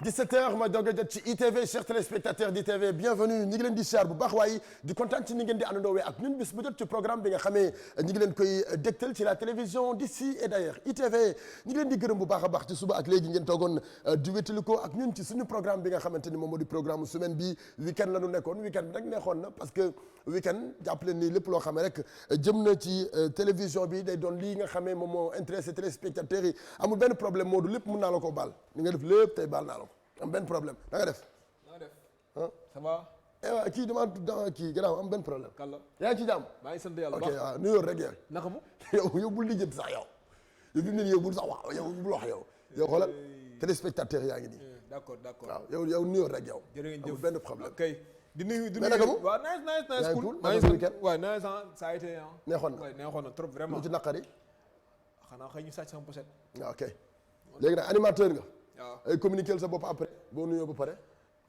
17h ma doog a jot ci ITV chers téléspectateurs d'ITV bienvenue ñi ngi leen di siyaar bu baax waaye di kontaan ci ni ngeen di àndandoowee ak ñun bis bu jot ci programme bi nga xamee ñi ngi leen koy dégtal ci la télévision d'ici et d'ailleurs ITV ñi ngi leen di gërëm bu baax a baax ci suba ak léegi ngeen toogoon di wétali ko ak ñun ci suñu programme bi nga xamante ni moom moo di programme semaine bi week-end la ñu nekkoon week-end bi nag neexoon na parce que week-end jàpp leen ni lépp loo xamee rek jëm na ci télévision bi day doon lii nga xamee moom moo intéressé téléspectateurs yi amul benn problème moo du lépp mën naa la ko baal li nga def lépp tey baal naa la ko am benn problème da nga def. na nga def. ah ça va. waaw kii damaa kii gannaaw am benn problème. kàlla yaa ngi ci jàmm. maa ngi sant yàlla ok waaw nuyoo rek yow. naka mu. yow bul lijjanti sax yow. yow fi mu ne nii yow bul sax wax yow bul wax yow. yow xoolal téléspectateur yaa ngi nii. d'accord d'accord waaw yow nuyoo rek yow. jërë ngeen jëf amul benn problème. kay di nuyu di mais nuyu. naka mu waaw nice cool. maa ngi sant waaw nice ça a été neexoon na waaw neexoon na trop vraiment. lu ci naqari. xanaa xëy ñu sàcc sama pochette. waaw ok léegi nag animateur nga. waaw ay communiquer sa bopp après boo nuyoo ba pare.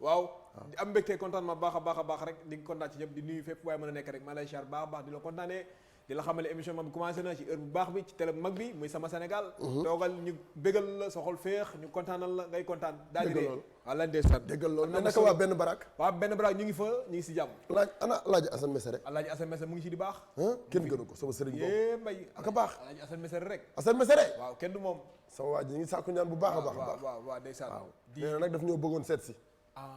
waaw di am mbégte kontaan ma baax a baax rek di kontaan ci ñëpp di nuyu fépp waaye mën a nekk rek maa lay char baax a baax di la kontaanee di la xamale émission bi commencé na ci heure bu baax bi ci télé bu mag bi muy sama Sénégal toogal ñu bégal la sa xol féex ñu kontaanal la ngay kontaan daal di ree wala ndeysaan déggal loolu mais naka waa benn barak waaw benn barak ñu ngi fa ñu ngi si jàmm Alaaji Assane Mesere Alaaji Assane Mesere mu ngi ci di baax kenn gënu ko sama sëriñ boobu yee mbay aka baax Alaaji Assane Mesere rek Assane Mesere waaw kenn du moom sama waa ji ñu ngi sàkku ñaan bu baax a baax a baax waaw ndeysaan nee na nag daf ñoo bëggoon seet si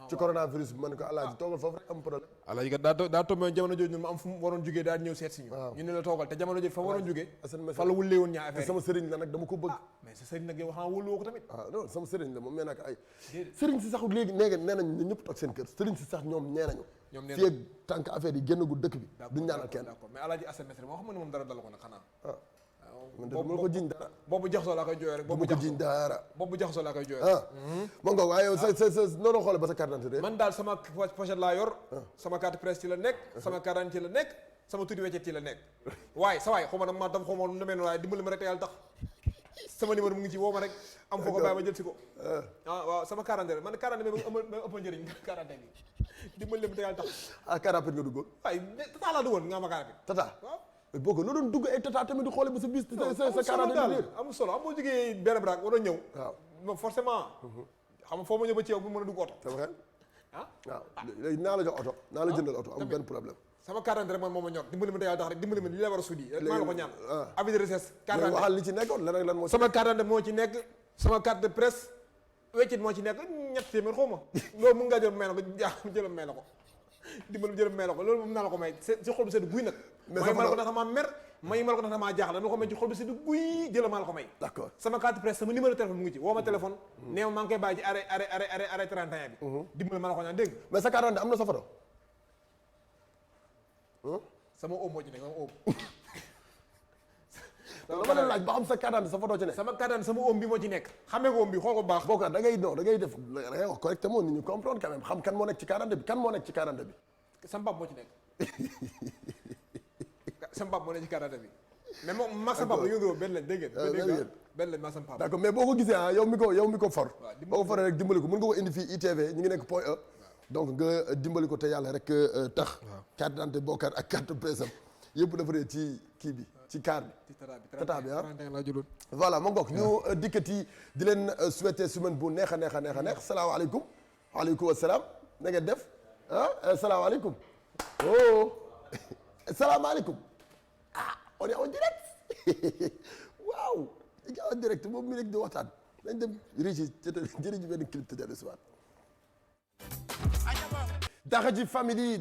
ci coronavirus bi ma ne ko Alaaji toogal foofu rek am problème Alaaji kat daa tombé jamono jooju ñun mu am fu mu waroon jógee daal ñëw seet si ñu ñu ne la toogal te jamono jooju fa waroon jógee fa la wullee woon ñaa affaire sama sëriñ la nag dama ko bëgg mais sa sëriñ nag yow xanaa wóolu woo ko tamit non sama sëriñ la moom nee naa ko ay sëriñ si sax léegi nee nañ ñëpp toog seen kër sëriñ si sax ñoom nee nañu fii ak tànk affaire yi génnagul dëkk bi duñ ñaanal kenn d'accord mais Alaaji Assane Mesere moo xam ne moom dara dal ko nag xanaa man de moo ko jiñ dara boobu jaxasoo laa koy jooyoo rek boobu ko jiñ dara boobu jaxasoo laa koy jooyoo ma nga waaye yow sa noonu xoole ba sa carte d'identité man daal sama pochette laa yor sama carte presse ci la nekk sama carte d'identité ci la nekk sama tuddi weccet ci la nekk waaye sa waay xaw ma ma tam xaw ma nu demee noonu waaye dimbali ma rek te yàlla tax sama numéro mu ngi ci woo ma rek am foo ko bàyyi ma jël si ko waaw sama quarantaine man quarantaine bi ma ëpp njëriñ quarantaine bi dimbali ma te yàlla tax car rapide nga duggoon waaye tata laa duggoon nga ma car rapide tata waaw boo ko loo doon dugg ay tata tamit di xoole ba sa bis sa quarantaine amul solo am boo jógee benn braak war a ñëw waaw forcément xam nga foo ma ñëw ba ci yow bu mën a dugg oto sama xel waaw léegi naa la jox oto naa la jëndal oto amul benn problème sama carte rek man moo ma ñor dimbali ma te yàlla tax rek dimbali ma li la war a sudi maa la ko ñaan avis de recherche carte waxal li ci nekkoon lan ak lan moo sama carte moo ci nekk sama carte de presse weccit moo ci nekk ñett téeméer xaw ma loolu mun ngaa jël may la ko jëlam may la ko dimbali jëlam may la ko loolu moom naa la ko may si xol bi sedd guy nag may ma la ko ndax damaa mer may ma la ko ndax damaa jaaxle dama ko may ci xol bi sedd guy jëlam maa la ko may d'accord sama carte de presse sama numéro de téléphone mu ngi ci woo ma téléphone nee ma maa ngi koy bàyyi ci arrêt 31 bi dimbali ma la ko ñaan dégg mais sa carte am na sa photo sama oom moo ci nekk sama oom. dama la laaj ba xam sa carte sa photo ci nekk. sama carte sama oom bi moo ci nekk. xamee ko oom bi xool ko bu baax. boo ko da ngay non da ngay def da ngay wax correctement nit ñi comprendre quand même xam kan moo nekk ci carte bi kan moo nekk ci carte bi. sama pap moo ci nekk. sama pap moo nekk ci carte bi. mais moom mag sama pap la yëngu benn lañ dégg ngeen. benn lañ mag sama pap. d'accord mais boo ko gisee ah yow mi ko for. boo ko foree rek dimbali ko mën nga ko indi fii ITV ñu ngi nekk point E. donc nga dimbali ko te yàlla rek tax. carte d'identité Bokar ak carte presse am yëpp dafa ree ci kii bi ci car bi. ci tata bi ah jëloon. voilà ma ngoog ñu dikkati di leen souhaiter semaine bu neex a neex salaamaaleykum. waaleykum salaam na ngeen def ah salaamaaleykum. oh salaamaaleykum. ah on est en direct waaw li nga en direct moom mi rek di waxtaan dañ dem régi jëriñu benn clip te dellu si waat Daara J Family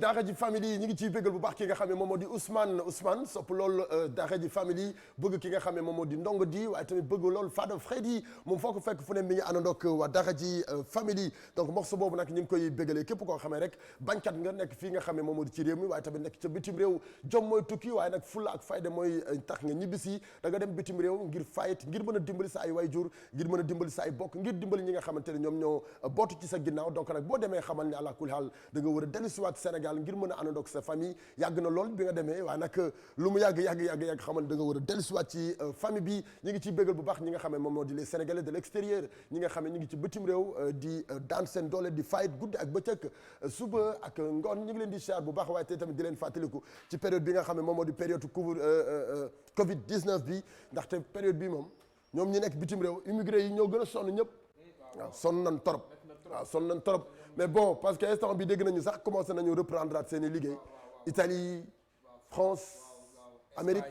ñu ngi ciy bëggal bu baax ki nga xam ne moom moo di Ousmane sopp lool Daara J Family bëgg ki nga xam ne moom moo di Ndongo di waaye tamit bëgg lool Fada Freddy moom foo ko fekk fu ne mi ngi àndandoog waa Daara J Family donc morceau boobu nag ñu ngi koy bëggalee képp koo xamee rek bañkat nga nekk fii nga xam ne moom moo di ci réew mi waaye tamit nekk ca bitim réew jom mooy tukki waaye nag fulla ak fayda mooy tax nga ñibbisi da nga dem bitim réew ngir fayit ngir mën a dimbali sa ay wayjur ngir mën a dimbali sa ay bokk ngir dimbali ñi nga xamante ne ñoom ñoo bootu ci sa ginnaaw donc nag boo demee xamal ne àla kulli haal da nga war a dellusiwaat Sénégal ngir mën a àndandoog sa famille yàgg na lool bi nga demee waaye nag lu mu yàgg xamal ne da nga war a dellusiwaat ci famille bi ñu ngi ciy bégal bu baax ñi nga xam ne moom moo di les Sénégalais de l'extérieur ñi nga xam ne ñu ngi ci bitim réew di daan seen doole di fayit guddi ak bëccëg suba ak ngoon ñu ngi leen di siyaar bu baax waaye te tamit di leen fàttaliku ci période bi nga xam ne moom moo di période Covid 19 bi ndaxte période bi moom ñoom ñi nekk bitim réew immigré yi ñoo gën a sonn ñëpp waaw sonn nañ trop mais bon parce que instant bi dégg nañu sax commencé nañu reprendre seen i liggéey Italie France Amérique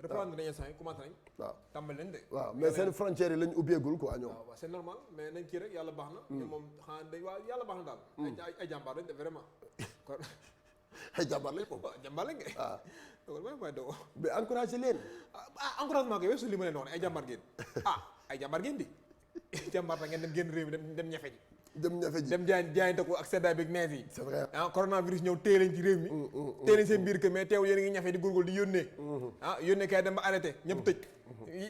reprendre nañu instant yi commencé nañ waaw tàmbali nañ de waaw mais seen frontières yi lañ ubbeegul quoi ñoom waaw c'est normal mais nañ kii rek yàlla baax na ñoom moom xanaa dañ waa yàlla baax na daal ay jàmbaar lañ de vraiment kon ay jàmbaar lañ moom jàmbaar lañ ngay dogal may dogo mais encouragé leen encouragement ko weesu li ma leen wax ne ay jàmbaar ngeen ay jàmbaar ngeen di jàmbaar ta ngeen dem génn réew mi dem ñafe ji dem jaayante ko ak seddaay bi ak nees yi c'est vrai coronavirus ñëw téye leen ci réew mi téye leen seen biir kër mais teewul yéen a ngi ñafe di góorgóorlu di yónnee yónnee kay dem ba arrêté ñëpp tëj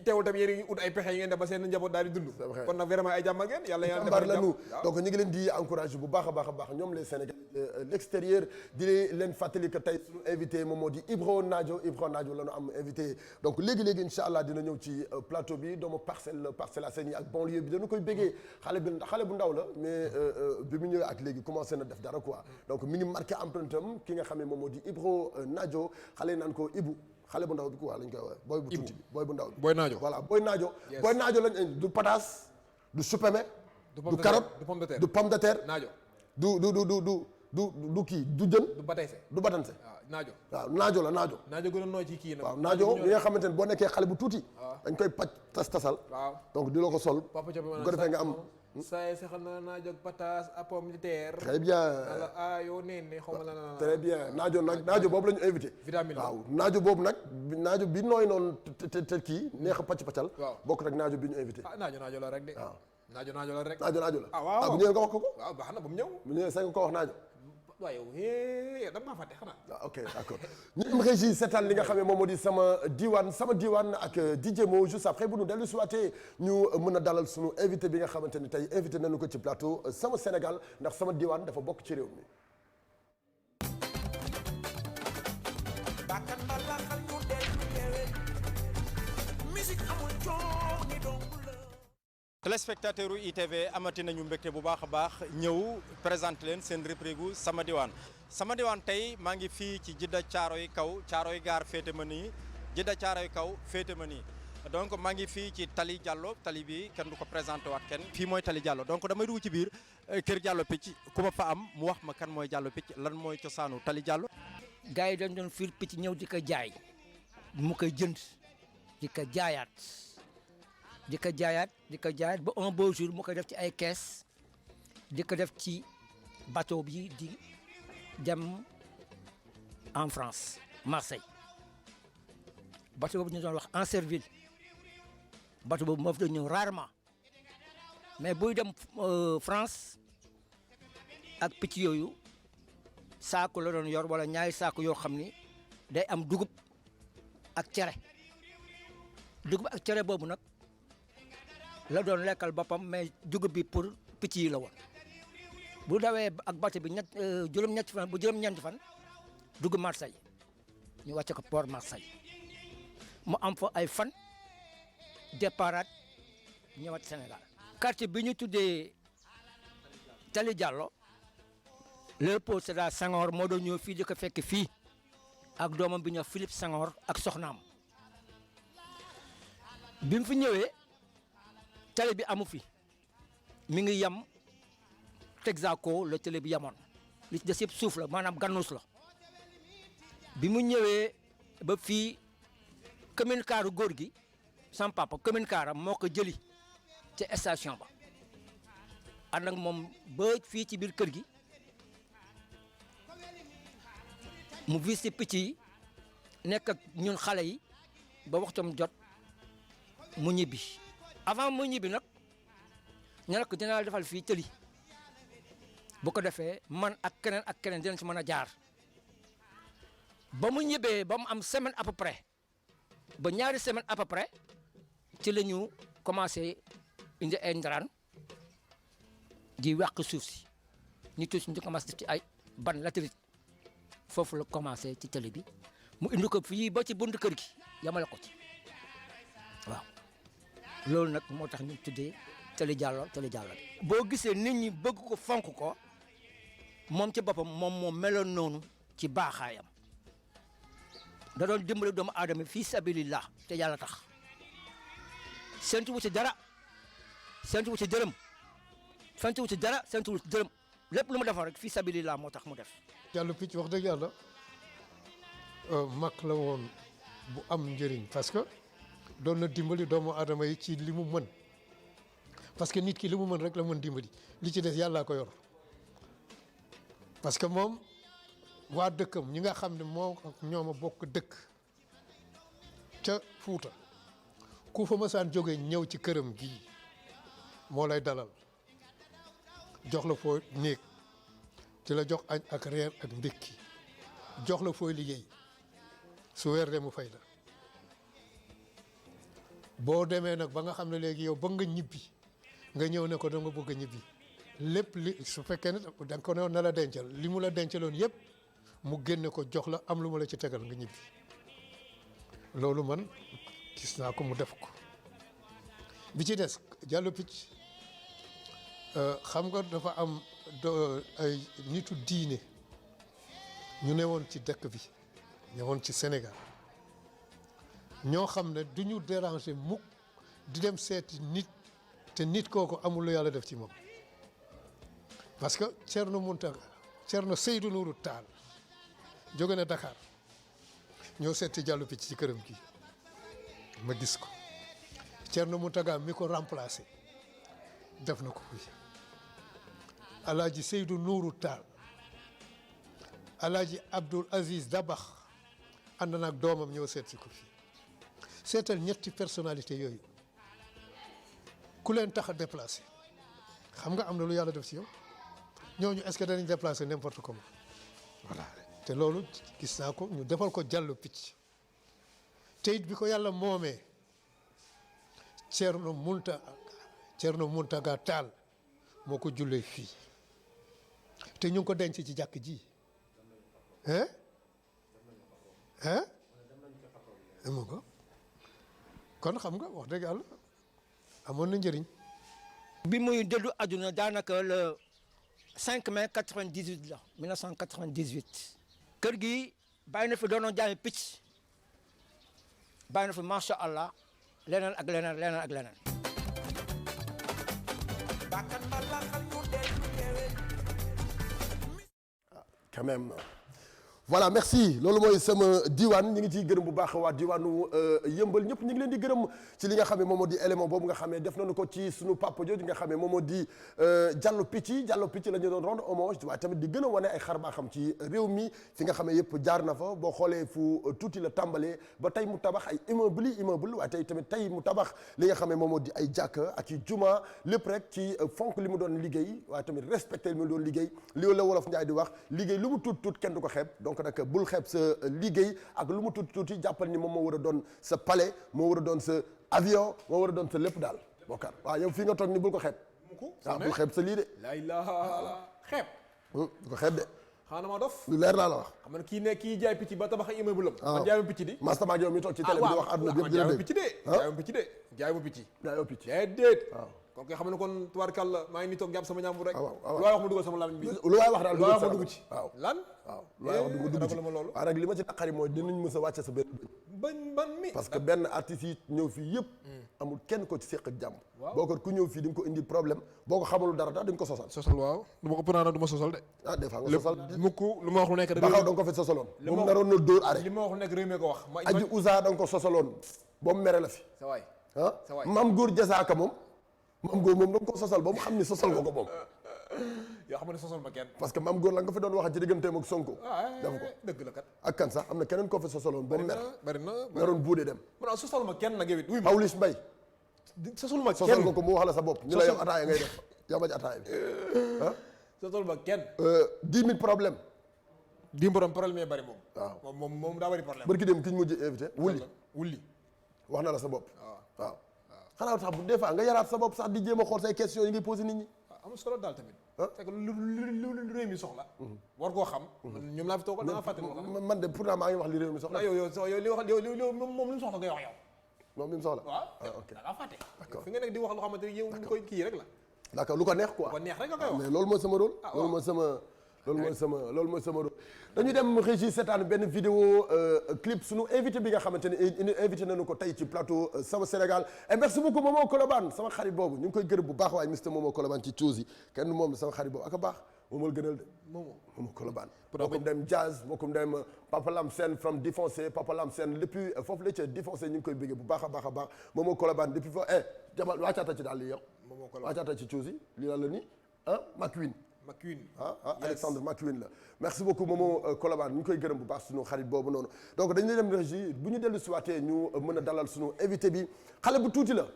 teewul tamit yéen a ngi ut ay pexe yi ngeen def ba seen njaboot daal di dund kon nag vraiment ay jàmbaar ngeen yàlla jàmbaar lañu donc ñu ngi leen di encouragé bu baax a baax ñoom les Sénégalais l'extérieur di leen fàttali que tey suñu invité moom moo di Ibro Nadio la ñu am invité donc léegi incha allah dina ñëw ci plateau bi doomu Parcelles Assainies ak banlieue bi dañu koy béggee xale bu ndaw la mais bi mu ñëwee ak léegi commencé na def dara quoi donc mi ngi marqué empreinte am ki nga xam ne moom moo di Ibro Nadio xale naan ko Ibu xale bu ndaw bi quoi lañ koy woowee booy bu tuuti bi booy bu ndaw bi booy Nadio voilà booy Nadio lañ du pataas du supame du carotte du pomme de terre Nadio du kii du jën du batanse Nadio waaw Nadio la Nadio gën a nooy ci kii nag waaw Nadio li nga xamante ne boo nekkee xale bu tuuti dañ koy paj tasal waaw donc di la ko sol bu ko defee nga am say saxal na Nadio pataas à pomme de terre très bien yoo neen xaw ma la très bien Nadio boobu la ñu invité vitamine waaw Nadio boobu nag Nadio bi nooy noonu te kii neex a paccal bokk rek Nadio bi ñu invité Nadio la rek de waaw Nadio la rek Nadio la waaw bu ñëwee nga wax ko waaw baax na ba mu ñëw bu ñëwee sañ nga ko wax Nadio waaw yow dama fàtte xanaa ok d'accord ñu am régie seetaan li nga xam ne moom moo di sama diwaan ak DJ Mo juste après bu ñu dellu si waatee ñu mën a dalal sunu invité bi nga xamante ni tey invité nañu ko ci plateau sama Sénégal ndax sama diwaan dafa bokk ci réew mi. téléspectateur u ITV amati nañu mbégte bu baax a baax ñëw présenté leen seen rubrique sama diwaan tey maa ngi fii ci Jidda Caaroy kaw Caaroy gaar féete ma nii Jidda Caaroy kaw féete ma nii donc maa ngi fii ci Tali Diallo tali bi kenn du ko présenté waat kenn fii mooy Tali Diallo donc damay dugg ci biir kër Diallo Picc ku ma fa am mu wax ma kan mooy Diallo Picc lan mooy cosaanu Tali Diallo. gars yi dañ doon fiir picc ñëw di ko jaay mu koy jënd di ko jaayaat ba un beau jour mu ko def ci ay kees di ko def ci bateau bi di dem en France Marseille bateau boobu ñu doon wax Ancerville bateau boobu moo fi doon ñëw rarement mais buy dem France ak picc yooyu saako la doon yor wala ñaari saako yoo xam ni day am dugub ak cere boobu nag la doon lekkal boppam mais dugub bi pour picc yi la woon bu dawee ak bateau bi juróom-ñeenti fan dugg Marseille ñu wàcce ko port Marseille mu am fa ay fan déparat ñëwaat Sénégal. quartier bi ñu tuddee Tali Diallo Léopold Sédar Senghor moo doon ñëw fii di ko fekk fii ak doomam bi ñuy wax Philippe Senghor ak soxnaam bi mu fi ñëwee. télé bi amu fi mi ngi yem Texaco la télé bi yemoon li ci des yëpp suuf la maanaam gannus la bi mu ñëwee ba fii commune Kaaru góor gi sam papa commune Kaara moo ko jëli ca station ba ànd ak moom ba fii ci biir kër gi mu visité picc yi nekk ak ñun xale yi ba waxtam jot mu ñibbi avant mu ñibbi nag ñu ne ko dinaa defal fii tëli bu ko defee man ak keneen dinañ ci mën a jaar ba mu ñibbee ba mu am semaine à peu près ba ñaari semaine à peu près ci la ñu commencé indi ay ndaraan di wàq suuf si ñu tuuti ñu commencé def ci ay ban latérite foofu la commencé ci télé bi mu indi ko fii ba ci bunt kër gi yamale ko ci waaw loolu nag moo tax ñu tuddee Télé Diallo bi boo gisee nit ñi bëgg ko fonk ko moom ci boppam moom moo meloon noonu ci baaxaayam da doon dimbali doomu aadama fii sabilillah te yàlla tax sentu wu ci dara sentu wu ci dërëm sentu wu ci dara sentu wu ci dërëm lépp lu mu defoon rek fii sabilillah moo tax mu def. Diallo Picc wax dëgg yàlla mag la woon bu am njëriñ parce que doon na dimbali doomu aadama yi ci li mu mën parce que nit ki li mu mën rek la mën dimbali li ci des yàllaa ko yor parce que moom waa dëkkam ñi nga xam ne moo ak ñoom a bokk dëkk ca Fuuta ku fa masaan jóge ñëw ci këram gii moo lay dalal jox la foo néeg ci la jox añ ak reer ak ndékki jox la fooy liggéey su weer dee mu fay la boo demee nag ba nga xam ne léegi yow ba nga ñibbi nga ñëw ne ko da nga bëgg a ñibbi lépp li su fekkee ne da nga ko ne na la dencal li mu la dencaloon yëpp mu génne ko jox la am lu ma la ci tegal nga ñibbi loolu man gis naa ko mu def ko bi ci des Diallo Picc xam nga dafa am ay nitu diine ñu ne woon ci dëkk bi ne woon ci Sénégal ñoo xam ne du ñu déranger mukk di dem seeti nit te nit kooku amul lu yàlla def ci moom parce que Thierno Mountaga Thierno Seydou Nourou Tall jóge na Dakar ñoo seeti Diallo Picc ci këram gi ma gis ko Thierno Mountaga mi ko remplacé def na ko fii Alaaji Seydou Nourou Tall Alaaji Abdoul Aziz Dabax ànd na ak doomam ñëw seet si ko fii seetal ñetti personnalité yooyu ku leen tax a déplacé xam nga am na lu yàlla def ci yow ñooñu est-ce que danañ déplacé n'importe comment voilà te loolu gis naa ko ñu defal ko Diallo Picc te it bi ko yàlla moomee Thierno Mountaga Tall moo ko jullee fii te ñu ngi ko denc ci jàkk ji hein mu ko kon xam nga wax dëgg yàlla amoon na njëriñ. bi muy dëddu àdduna daanaka le 5 mai 98 la 1998. kër gi bàyyi na fi doonoon jaay picc bàyyi na fi macha allah leneen ak leneen. quand même voilà merci loolu mooy sama diwaan ñu ngi ciy gërëm bu baax waa diwaanu yëmbal ñëpp ñu ngi leen di gërëm ci li nga xam ne moom moo di élément boobu nga xam ne def nañu ko ci sunu papa jooju nga xam ne moom moo di Diallo Picc la ñu doon rendre hommage waaye tamit di gën a wane ay xar baa xam ci réew mi fi nga xam ne yëpp jaar na fa boo xoolee fu tuuti la tàmbalee ba tey mu tabax ay immeuble waaye tey mu tabax li nga xam ne moom moo di ay jàkka ak i juma lépp rek ci fonk li mu doon liggéey waaye tamit respecté li mu doon liggéey li la wolof Njaay di wax liggéey lu mu tuut kenn du ko xeeb donc nag bul xeeb sa liggéey ak lu mu tuuti jàppal ni moom moo war a doon sa palais moo war a doon sa avion moo war a doon sa lépp daal Bokar waaw yow fii nga toog ni bul ko xeeb waaw bul xeeb sa lii de la ilaha xeeb du ko xeeb de xanaa ma dof lu leer laa la wax xam nga kii jaay picc ba tabax immeuble am man jaay ma picc di mastama yow mi toog ci télé bi di wax àdduna bi yëpp jaay ma picc de jaay ma picc déedéet kon kay xam ne kon tubaarkàlla maa ngi nii toog jàpp sama ñaam rek lu waay wax mu dugal sama lamiñ bi lu waay wax daal lu waay wax ma dugg ci waaw lan waaw lu waay wax dugg ci ma loolu waaw nag li ma ci naqari mooy dinañ mës a wàcce sa benn ban mi parce que benn artiste yi ñëw fii yëpp amul kenn ko ci séq ak jàmm boo ko ku ñëw fii di nga ko indi problème boo ko xamul dara dañ ko sosal waaw du ma ko përana du ma sosal de des fois nga sosal mukk lu ma wax lu nekk rek ba xaw da nga ko fi sosaloon moom naroon na dóor arrêt li ma wax lu nekk réew mi ko wax aji Ousa da nga ko sosaloon ba mu mere la fi sa waay maam góor jasaaka moom da nga ko sosal ba mu xam ni sosal nga ko moom yoo xam ne sosol ma kenn. parce que maam góor la nga fa doon wax ci digganteem ak Sonko. def ko dëgg la kat. ak kan sax am na keneen koo fa sosoloon ba mu mer. bari na naroon buudee dem. non sosol ma kenn nag yow it. wuy ma Pawlish Mbaye. sosol ma kenn sosol nga ko mu wax la sa bopp. ñu la yow ataaya ngay def yow ma ci ataaya bi ah. sosol ma kenn. 10 000 problème. di borom problème yi bari moom. waaw moom daa bari problème. barki dem ki ñu mujj invité. wulli wax na la sa bopp. waaw xanaa tax bu des fois nga yaraat sa bopp sax di jéem a xool say questions yi ngay posé nit ñi. amul solo daal tamit. c'est que lu réew mi soxla. war koo xam. ñoom laa fi toogal da nga fàttali wax. man de pourtant maa ngi wax li réew mi soxla. yow li wax yow moom li mu soxla ngay wax yow. moom li mu soxla. waaw ok da ngaa fàtte. d'accord fi nga nekk di wax loo xamante ni yow ñu koy kii rek la. d'accord lu ko neex quoi. lu ko neex rek nga koy wax. mais loolu mooy sama rôle. loolu mooy sama rôle. dañu dem régie seetaan benn vidéo clip sunu invité bi nga xamante ne invité nañu ko tey ci plateau Sama Sénégal et merci beaucoup Momo Colobane sama xarit boobu ñu ngi koy gërëm bu baax waaye Mr Momo Colobane ci Tuusi kenn moom sama xarit boobu ak a baax moomal gënal de Momo Colobane mbokkum dem jazz mbokkum dem Papa Lam Sène from Défoncé Papa Lam Sène depuis foofu la ca Défoncé ñu ngi koy béggee bu baax a baax a baax Momo Colobane depuis foofu jamal wàccaata ci daal li yow wàccaata ci Tuusi lii la ni McQueen Alexandre McQueen la merci beaucoup Momo Colobane ñu ngi koy gërëm bu baax suñu xarit boobu noonu donc dañu dem régie bu ñu dellu siwaatee ñu mën a dalal suñu invité bi xale bu tuuti la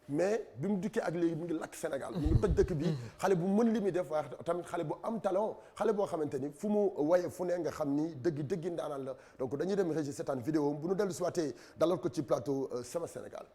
mais bi mu dikkee ak léegi mu ngi lakk Sénégal mu ngi toj dëkk bi xale bu mën li muy def waaye tamit xale bu am talent xale boo xamante ni fu mu waye fu ne nga xam ni dëggi ndaanaan la donc dañuy dem régie seetaan vidéo bu ñu dellu siwaatee dalal ko ci plateau Sama Sénégal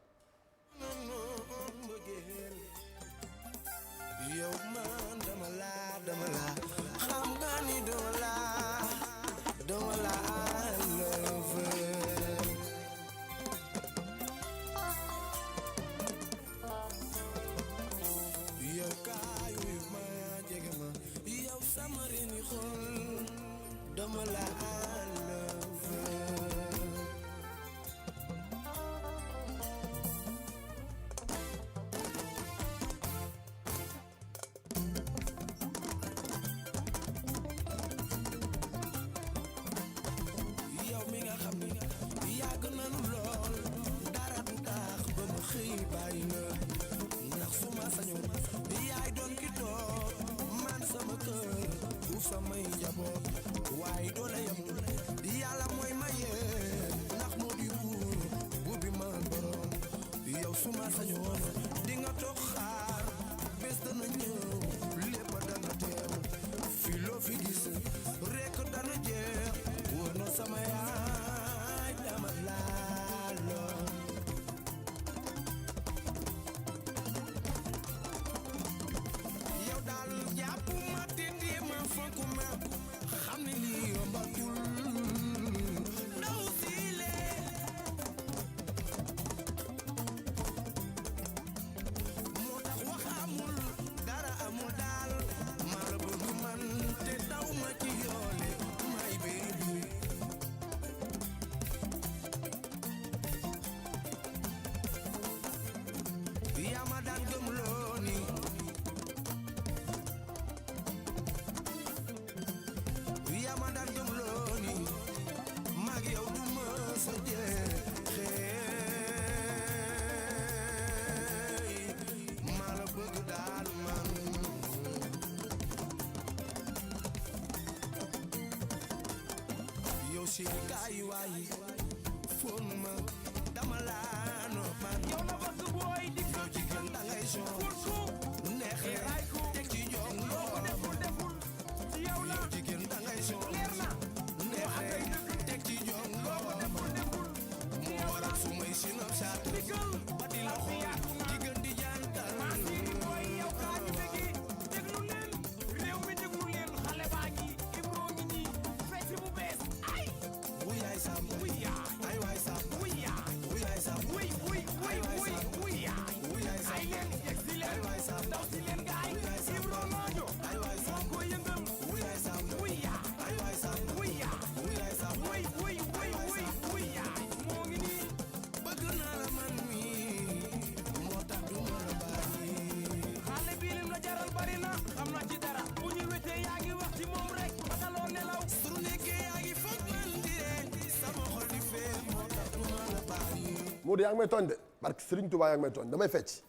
Modou yaa ngi may tooñ de barke Serigne Touba yaa ngi may tooñ damay fecc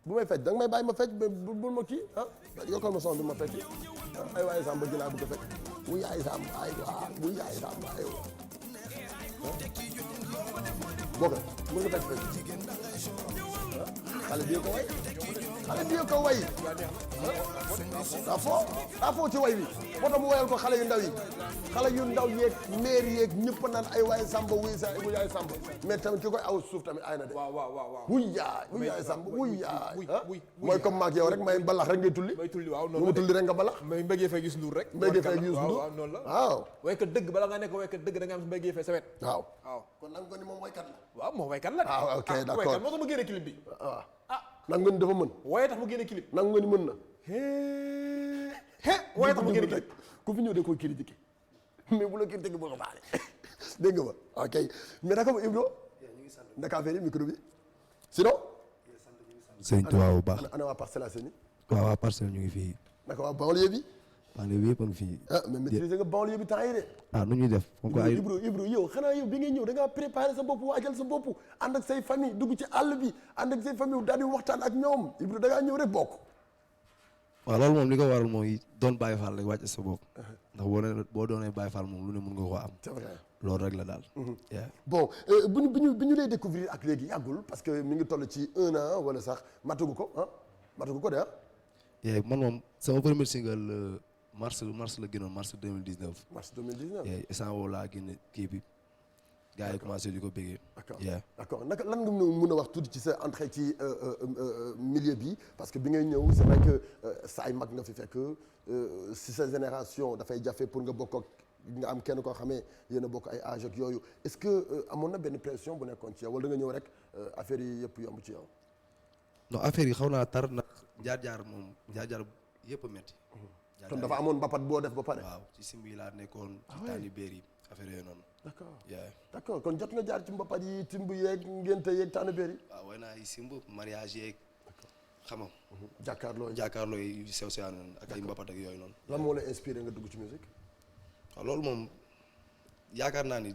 bu may fecc da nga may bàyyi ma fecc mais bul ma kii ah yokkal ma son bi ma fecc ay waaye Samba gi laa bëgg a fecc wu yaay Samba ay waa wu yaay Samba ay waa bokk mën nga fecc xale bi ko way xale bi ko way daa foo ci way bi moo tax mu wayal ko xale yu ndaw yi xale yu ndaw yeeg maire yeeg ñëpp naan ay waaye Samba wuy sa wu yaay Samba mais tamit ki koy aw suuf tamit ay na de waaw wuy yaay Samba wuy yaay mooy comme maag yow rek may balax rek ngay tulli may tulli waaw lu ma tulli rek nga balax may mbëggee fay gis nduur rek mbëggee fay gis nduur waaw noonu la waaw waykat dëgg bala nga nekk waykat dëgg da nga am mbëggee fay sa wet waaw waaw kon nag nga ni moom waykat la waaw moom waykat la ah ok d'accord waykat moo tax mu génne clip bi waaw nag nga ni dafa mën waaye tax mu génne clip nag nga ni mën na waaye tax mu génne clip ku fi ñëw de koy critiquer mais bu la critiquer bu ko faale dégg nga ma ok mais naka ma Ibro naka affaire yi micro bi sinon sëñ Tuubaa bu baax ana waa Parcelles Assainies waaw waa Parcelles ñu ngi fii naka waa banlieue bi banlieue bi yëpp a ngi fii ah mais maîtriser nga banlieue bi temps yi de ah nu ñuy def comme quoi ay Ibro yow xanaa yow bi ngay ñëw da ngaa préparer sa bopp waajal sa bopp ànd ak say famille dugg ci àll bi ànd ak say famille daal di waxtaan ak ñoom Ibro da ngaa ñëw rek bokk waaw loolu moom li ko waral mooy doon Baye Fall rek wàcc sa bopp ndax boo doonee Baye Fall moom lu ne mun nga koo am c'est vrai loolu rek la daal bon bi ñu lay découvrir ak léegi yàggul parce que mi ngi toll ci 1 an wala sax matagu ko de ah man moom sama premier single mars la génnoon mars 2019 mars 2019 instant woo laa génne kii bi gars yi commencé di ko bégee d'accord naka lan nga mën a wax tuuti ci sa entrée ci milieu bi parce que bi ngay ñëw c'est vrai que sa ay mag nga fi fekk si sa génération dafay jafe pour nga bokk ak nga am kenn koo xamee yéen a bokk ay âge ak yooyu est-ce que amoon na benn pression bu nekkoon ci yow wala da nga ñëw rek affaire yi yëpp yomb ci yow non affaire yi xaw naa tar ndax jaar-jaar yëpp a métti kon dafa amoon mbapat boo def ba pare waaw ci simbi laa nekkoon ci taani béer yi affaire yooyu noonu d'accord kon jot nga jaar ci mbapat yi timb yeeg ngénte yeeg taani béer yi waaw way naa ay simb mariage yeeg xam nga jàkkaarloo yi sew sewaan noonu ak ay mbapat ak yooyu noonu lan moo la inspiré nga dugg ci musique waaw loolu moom yaakaar naa ni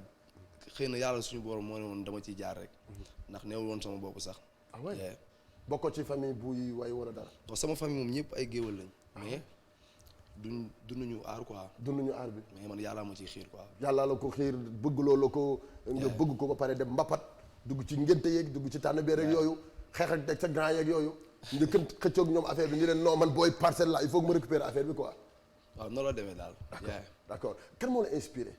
xëy na yàlla suñu borom moo ne woon dama ciy jaar rek ndax neewul woon sama bopp sax bokkoo ci famille buy way wala dara bon sama famille moom ñëpp ay géwël lañ mais dunduñu aar quoi dunduñu aar bi mais man yàlla ma ciy xiir quoi yàlla la ko xiir bëgg loo la ko nga bëgg ko ba pare dem mbapat dugg ci ngénte yeeg dugg ci tànn beer ak yooyu xeex ak teg sa grand yeeg yooyu nga kën xëccoog ñoom affaire bi ñu leen non man booy parcelle la il faut que ma récupérer affaire bi quoi waaw noonu la demee daal d'accord kan moo la inspiré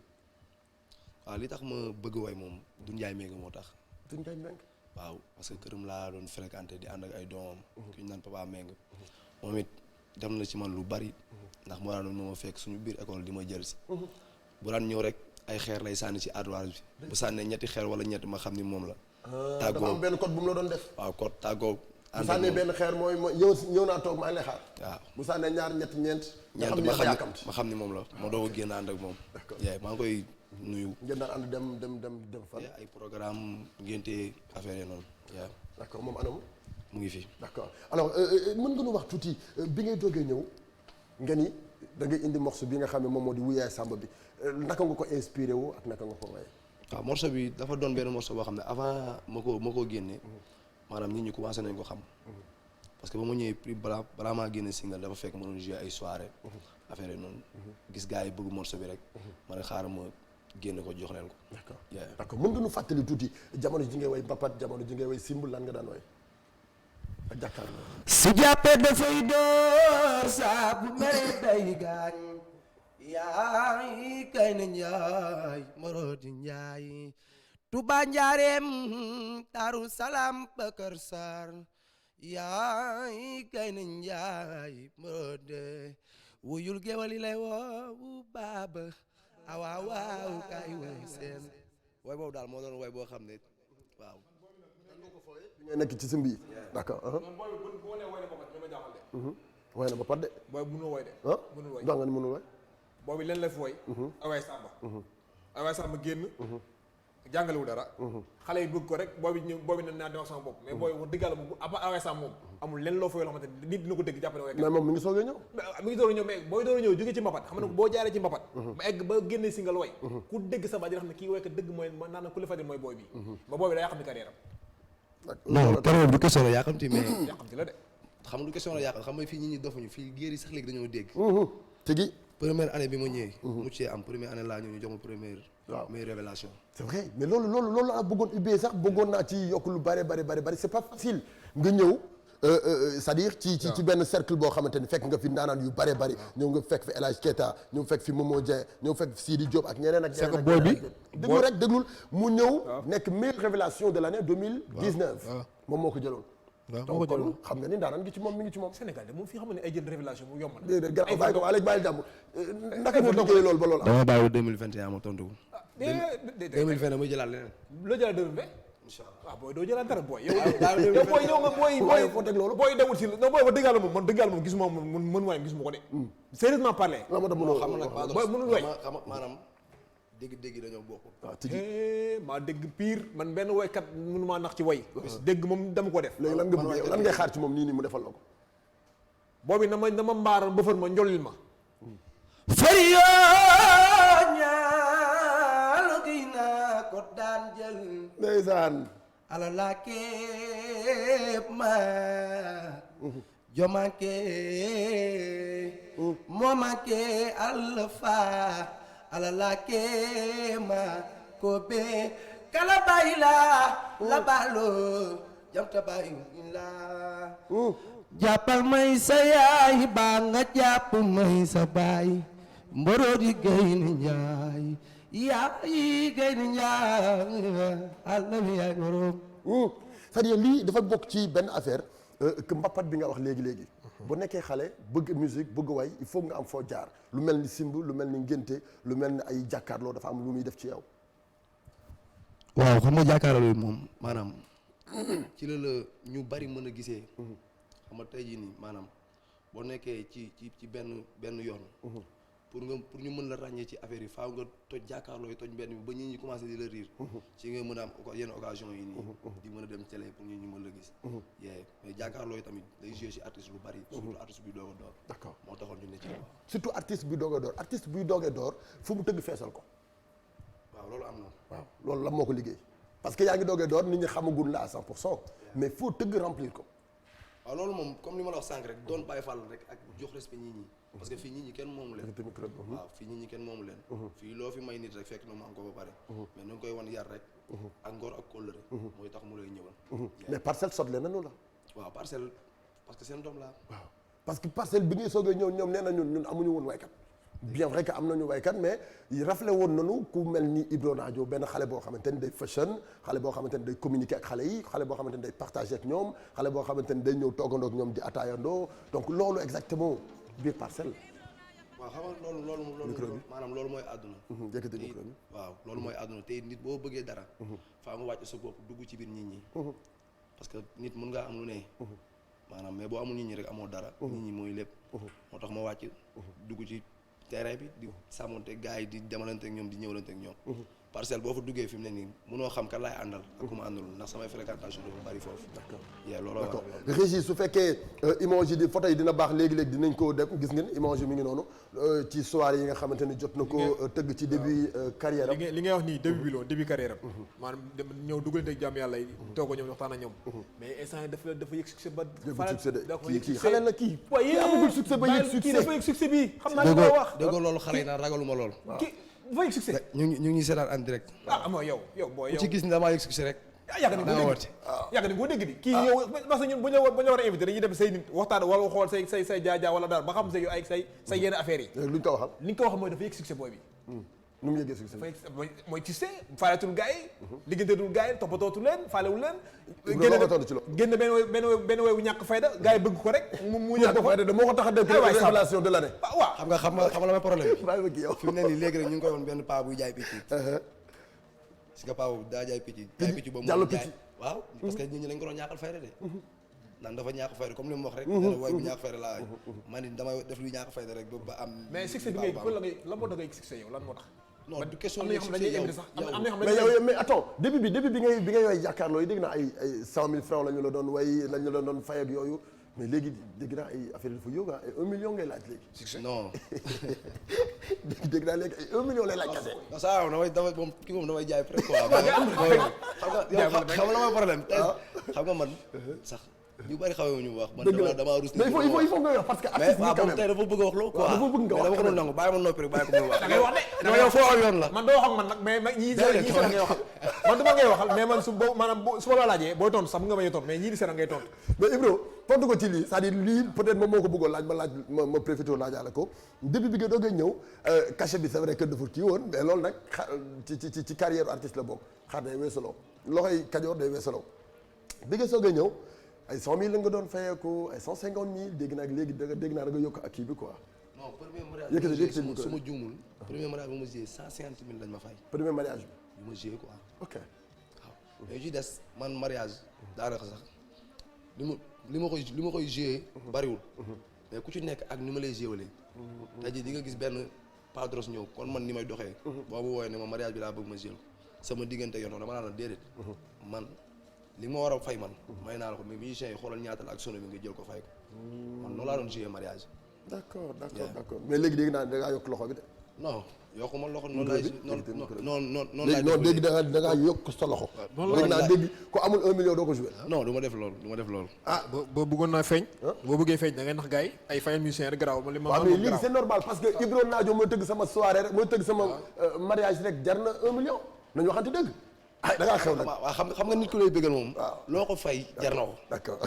waaw li tax ma bëgg way moom Doudou Ndiaye Mbengue moo tax Doudou Ndiaye Mbengue waaw parce que këram laa doon fréquenté di ànd ak ay doomam ki ñu naan Papa Mbengue moom it dem na ci man lu bari ndax moo daan doon moo ma fekk suñu biir école di ma jël si bu daan ñëw rek ay xeer lay sànni ci ardoise bi bu sànnee ñetti xeer wala ñetti ma xam ni moom la dafa am benn code bu mu la doon def waaw code tàggoo bu sànnee benn xeer mooy ñëw naa toog maa ngi lay xaar waaw bu sànnee ñaar ñeent ma xam ni moom la ma doog a génn ànd ak moom maa ngi koy nuyu ngeen daan ànd dem fan ay programme ngénte affaire yi noonu d'accord moom anamu mu ngi fi d'accord alors mën nga nu wax tuuti bi ngay doogee ñëw nga ni da ngay indi morceau bi nga xam ne moom moo di wuyaay Samba bi naka nga ko inspiré wu ak naka nga ko waye waaw morceau bi dafa doon benn morceau boo xam ne avant ma ko génnee maanaam nit ñi commencé nañ ko xam parce que ba ma ñëwee prix balaa maa génne single dafa fekk ma doon jouer ay soirée affaire yi noonu gis gars yi bëgg morceau bi rek ma ne xaaral ma génne ko jox leen ko d'accord mën nga nu fàttali tuuti jamono ji ngay way mbapat jamono ji ngay way simb lan nga daan way ak jàkkaarloo su jàppee dafay door saa bu mere day gaañ yaay kay na njaay morodi njaay Tuba njaareem Daaru Salaam Bakar Sar yaay kay na njaay morode wuyul gewali lay woowu baaba awaa waaw kay way seen way boobu daal moo doon way boo xam ne waaw ngay nekk ci simb yi d'accord way na ba pat de booy mënul woy de mënul woy nga ni mënul way boobu leen la fi woy awaay Samba génn jàngalewu dara xale yi bëgg ko rek boobu ñëw boobu ne naa dem ak sama bopp mais booy wax dëgg yàlla moom awaay Samba moom amul leen loo fa yoo xamante nit dina ko dégg jàpp ne woy mais moom mi ngi soogee ñëw mi ngi door a ñëw mais booy door a ñëw jógee ci mbapat xam ne boo jaaree ci mbapat ba egg ba génnee single woy ku dégg sa baat dina xam ne kii woykat dëgg mooy naan na ku li fajal mooy booy bi ba booy bi daa xam ne carrière am non période du question la yàqamti mais yàqamti la de. xam du question la yàqam xam nga fii nit ñi dofuñu fii géer yi sax léegi dañoo dégg. tigi première année bi ma ñëwee. mu cee am première année laa ñëw ñu jox ma première. waaw meilleure révélation. c'est vrai mais loolu laa bëggoon ubbee sax bëggoon naa ci yokk lu bari c'est pas facile nga ñëw c'est-à-dire ci benn cercle boo xamante ni fekk nga fi ndaanaan yu bari ñëw nga fekk fi El Hadj Keita ñëw fekk fi Momo Dieng ñëw fekk fi Sidi Diop ak ñeneen ak ñeneen. c'est que boy bi déglul mu ñëw nekk meilleure révélation de l'année 2019. moom moo ko jëloon. waaw moo ko jëloon xam nga ni ndaanaan gi ci moom mi ngi ci moom. Sénégal de moom fii xam ne ay jël révélation mu yomb na. déedéet gannaaw bàyyi ko Alec bàyyi jàmm naka nga liggéey loolu ba loolu am. dama bàyyi 2021 ma tontu. déedéet 2020 damay jëlaat leneen. loo jëlaat 2020. incha allah waaw booy doo jëlaat dara booy. yow yow booy ñëw nga booy foo teg loolu. booy demul si non booy ba dëgg yàlla moom gisuma mën waayam gisuma ko de. sérieusement parler. la ma dem mënoo xam nga nag booy mënul way. maanaam dégg dañoo bokk. waaw tigi maa dégg pire man benn woykat mënu maa nax ci way. dégg moom dama ko def. léegi lan nga bëgg lan ngay xaar ci moom nii mu defal la ko. boobu na ma mbaaral ba fër ma njolil ma. fariyo ñaalo gi naa ko daan jël ndeysaan alala keeb ma jomanke momanke alfa alala keema ko be kala bayla la balo jamta bayla jàppal may sa yaay baa nga jàpp may sa baay mborodi gayni njaay yaay gayni njaay allah mi yaay borom c'est-à-dire lii dafa bokk ci benn affaire que mbappat bi nga wax léegi bu nekkee xale bëgg musique bëgg way il faut nga am foo jaar lu mel ni simb lu mel ni ngénte lu mel ni ay jàkkaarloo dafa am lu muy def ci yow. waaw xam nga jàkkaarloo moom maanaam ci la ñu bari mën a gisee. xam nga tey jii nii maanaam boo nekkee ci benn yoon. pour ñu mën la ràññee ci affaire yi faaw nga toj jàkkaarloo yi toj benn bi ba nit ñi commencé di la riir. ci nga mën a am yenn occasion yi nii. di mën a dem télé pour nit ñi mën la gis. mais jàkkaarloo yi tamit day joué ci artiste lu bari. surtout artiste bi doog a door. d'accord moo taxoon ñu ne ci waaw. surtout artiste buy doog a door artiste buy doog a door fu mu tëgg feesal ko. waaw loolu am na. waaw loolu la moo ko liggéey parce que yaa ngi doog a door nit ñi xamagul la à 100% mais foo tëgg remplir ko. waaw loolu moom comme ni ma la wax sànq rek doon bàyyi fàll rek ak jox respect nit ñi parce que fii nit ñi kenn moomu leen. waaw fii nit ñi kenn moomu leen. fii loo fi may nit rek fekk na mu am ko ba pare. mais nu ngi koy wan yar rek. ak ngor ak kóllëre. mooy tax mu lay ñëwal. mais parcelle sotle nanu la. waaw parcelle parce que seen doom la. waaw parce que parcelle bi ngay soogee ñëw ñoom nee na ñun amuñu woon waykat. bien vrai que am nañu waykat mais raflé woon nañu ku mel ni Ibro Nadio benn xale boo xamante ni day fashion xale boo xamante ni day communiquer ak xale yi xale boo xamante ni day partager ak ñoom xale boo xamante ni day ñëw toogandoo ak ñoom di ataayandoo donc loolu exactement biir parcelle. waaw xam nga loolu maanaam loolu mooy àdduna. yëkkati micro bi waaw loolu mooy àdduna tey nit boo bëggee dara. faa nga wàcc sa bopp dugg ci biir nit ñi. parce que nit mën ngaa am lu ne. maanaam mais boo amul nit ñi rek amoo dara. nit ñi mooy lépp. moo tax ma wàcc dugg ci terrain bi di sàmmonte gars yi di demalante ak ñoom di ñëwalante ak ñoom. parcelle boo fa duggee fi mu ne nii mënoo xam kan laay àndal. ak ku ma àndalul ndax samay fréquentation dafa bari foofu. d'accord looloo d'accord Régis su fekkee image yi di photo yi dina baax léegi-léegi dinañ ko def gis ngeen image yi mi ngi noonu ci soirée yi nga xamante ni jot na ko tëgg ci début carrière am. li ngay wax nii début bi loon début carrière am. maanaam ñëw dugalante ak jàmm yàlla yi. toog ñoom waxtaan ak ñoom. mais instant yii dafa yëg succès ba. kii xale la kii. waaye amagul succès ba yëg succès kii dafa yëg succès bi xam naa li ma wax. déggoo loolu xale yi naan ragaluma lool. kii dafa yëg succès. ñu ngi seetaan en direct. mooy yow booy yow ku ci gis ni damaa yëg succès rek. yàgg nañ koo dégg di kii yow parce que ñun bu ñu la war a invité dañuy dem say nit waxtaan wala xool say jaajaa wala daal ba xam say ay say yenn affaires yi. luñ ko waxal. li nga ko wax mooy dafa yëg succès booy bi. nu mu yëgee succès bi. mooy ci see faaleetul gars yi. ligganteetul gars yi toppatootu leen faalewul leen. génn benn woy bu ñàkk fayda gars yi bëgg ko rek. mu ñàkk fayda de moo ko tax a def révélation de l'année. waaw xam nga la may problème bi. bàyyi ma kii yow fi mu ne nii léegi rek ñu ngi koy woon benn paa buy jaay picc. parce que paa boobu daa jaay picc. jaay picc ba mu jaay waaw parce que nit ñi lañ ko doon ñàkkal fayda de. naan dafa ñàkk fayda comme li mu wax rek. dana woy bu ñàkk fayda laa man it damay def lu ñàkk fayda rek ba am. mais succès bi ngay lan moo tax ngay succès yow lan moo tax. non du question am na yoo xam ne dañuy invité sax am na yoo xam ne mais yow mais attends début bi ngay yooy jàkkaarloo yi dégg naa ay 100 000 francs la ñu la doon way lañ la doon fay ak yooyu mais léegi dégg naa ay affaire dafa yóbbu ay 1 million ngay laaj léegi. succès non. dégg naa léegi ay 1 million lay laaj kese. non ça damay moom kii moom damay jaay presque quoi. xam nga la mooy problème. xam nga man sax ñu bari xawee ñu wax man dëgg la damaa rus mais il faut nga wax parce que mais artiste waaw bi quand moom tey même dafa bëgg a wax loo quoi dafa bëgg nga mais wax dama ko doon nangu bàyyi ma noppi rek bàyyi ko muy wax da ngay wax de non yow foo aw yoon la man doo wax ak man nag mais ñii di seetaan ngay waxal man du ma ngay waxal mais man su boo maanaam su ma la laajee booy tontu sax mu nga may tontu mais ñii di seetaan ngay tontu mais Ibro tontu ko ci lii c'est-à-dire lii peut-être moom moo ko bëggoon laaj ma préféré laajaale ko depuis bi nga doogee ñëw cachet bi c'est vrai que dafa kii woon mais loolu nag ci carrière artiste la bokk xaar day weesaloo loxoy Kajoor day weesaloo bi nga soogee ñëw ay 100 000 la nga doon fayeeku ay 150 000 dégg naa léegi dégg naa da nga yokk ak kii bi quoi. non premier mariage su ma juumul premier mariage bi ma joué 150 000 lañ ma fay. premier mariage bi ma joué quoi. ok waaw mais ci des man mariage daanaka sax li ma koy joué bariwul mais ku ci nekk ak ni ma lay joué tey jii di nga gis benn padros ñëw kon man ni may doxee boobu wooye ne ma mariage bi laa bëgg ma joué sama diggante yoon dama naan la déedéet man li ma war a fay man may naa la ko mais musiciens yi xoolal ñaata la ak sono bi nga jël ko fay ko man noonu laa doon joué mariage. d'accord mais léegi dégg naa da ngaa yokk loxo bi de. non yokkuma loxo noonu laay noonu laay non dégg da ngaa yokk sa loxo. dégg naa dégg ko amul 1 million doo ko joué. non du ma def loolu ah boo bëggoon naa feeñ boo bëggee feeñ da ngay nax gars yi ay fayal musicien rek garaaw li ma waaw mais lii c'est normal parce que Ibro Nadio mooy tëgg sama soirée rek mooy tëgg sama mariage rek jar na 1 million nañu waxante dëgg. ah da ngaa xew nag waaw xam nga nit ku lay bëggal moom. waaw loo ko fay jar na ko. d'accord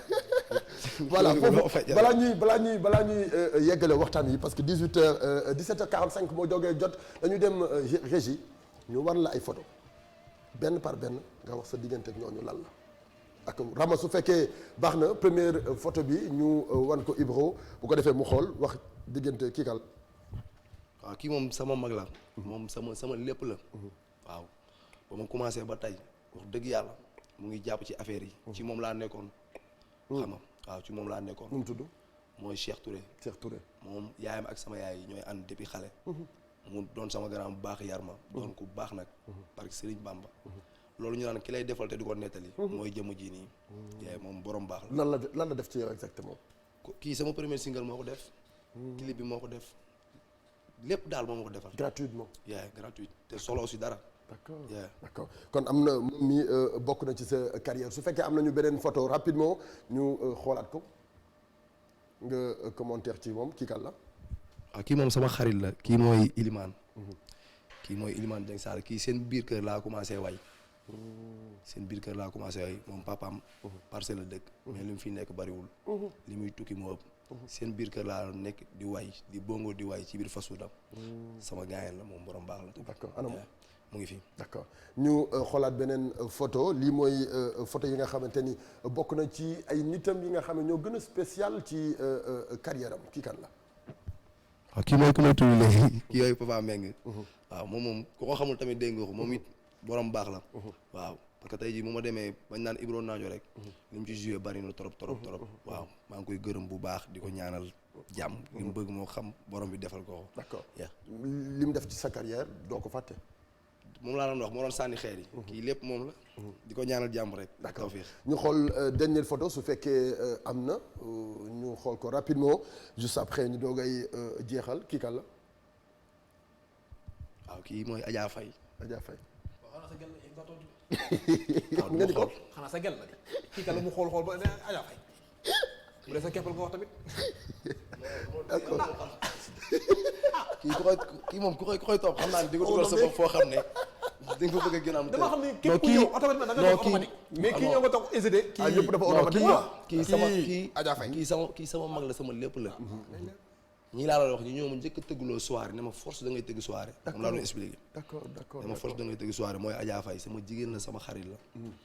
voilà foofu balaa ñuy yeggale waxtaan yi parce que 17h45 moo jógee jot dañu dem régie ñu war la ay photo benn par benn nga wax sa diggante ak ñooñu lan la ak Rama su fekkee baax na première photo bi ñu wan ko Ibro bu ko defee mu xool wax diggante kii kal waaw kii moom sama mag la. moom sama lépp la. waaw. ba ma commencé ba tey wax dëgg yàlla mu ngi jàpp ci affaire yi. ci moom laa nekkoon. xam nga waaw ci moom laa nekkoon. nu mu tudd. mooy Cheikh Touré. Cheikh Touré moom yaayam ak sama yaay ñooy ànd depuis xale. mu doon sama grand bu baax yar ma. doon ku baax nag. parce que Serigne Bamba. loolu ñu naan ki lay defal te du ko nettali. mooy jëmm ji nii. yaay moom borom baax la. lan la def ci yow exactement. kii sama premier single moo ko def. clip bi moo ko def. lépp daal moo ma ko defal. gratuitement. yaay gratuit te solo aussi dara. d'accord kon am na moom mi bokk na ci sa carrière su fekkee am nañu beneen photo rapidement ñu xoolaat ko nga commentaire ci moom kii kan la. waaw kii moom sama xarit la kii mooy Ilimane. kii mooy Ilimane Dieng Sall kii seen biir kër laa commencé way. moom papaam parcelle la dëkk. mais li mu fi nekk bariwul. li muy tukki moo ëpp. seen biir kër laa nekk di way di bongo di way ci biir Fasuudam. sama gaayen la moom borom baax la. d'accord anam mu ngi fi. d'accord ñu xoolaat beneen photo lii mooy photo yi nga xamante ni bokk na ci ay nitam yi nga xam ne ñoo gën a spécial ci carrière am kii kan la. waaw kii mooy ku ma tudd léegi kii yooyu Papa Mbengue. waaw moom ku ko xamul tamit dégg nga ko moom it borom baax la. waaw parce que tey jii bu ma demee bañ naan Ibro Nadio rek. li mu ci joué bari na trop. waaw maa ngi koy gërëm bu baax di ko ñaanal jàmm. li mu bëgg moo xam borom bi defal ko. d'accord li mu def ci sa carrière doo ko fàtte. moom laa doon wax moo doon sànni xeer yi. kii lépp moom la. di ko ñaanal jàmm rek. d'accord ñu xool dernière photo su fekkee am na ñu xool ko rapidement juste après ñu doogay jeexal kii kan la. waaw kii mooy Adja Faye. Adja Faye. waaw xanaa sa gel la yéen tontu. nga ni ko xanaa sa gel la de kii kan la mu xool ba ne Adja Faye bu dee sa keppal nga wax tamit. kii moom ku koy topp xam naa ne di nga dugal sa bopp foo xam ne di nga ko bëgg a gën a am. dama xam ne képp ku ñëw automatiquement da nga def automatique. mais kii ñëw nga toog hésité. kii ñëpp dafa automatique kii sama mag la sama lépp la. ñii laa la wax ñu ñëw ma njëkk a tëggloo soirée ne ma force da ngay tëgg soirée. moom laa doon expliqué. d'accord ne ma force da ngay tëgg soirée mooy Adja Faye sama jigéen la sama xarit la.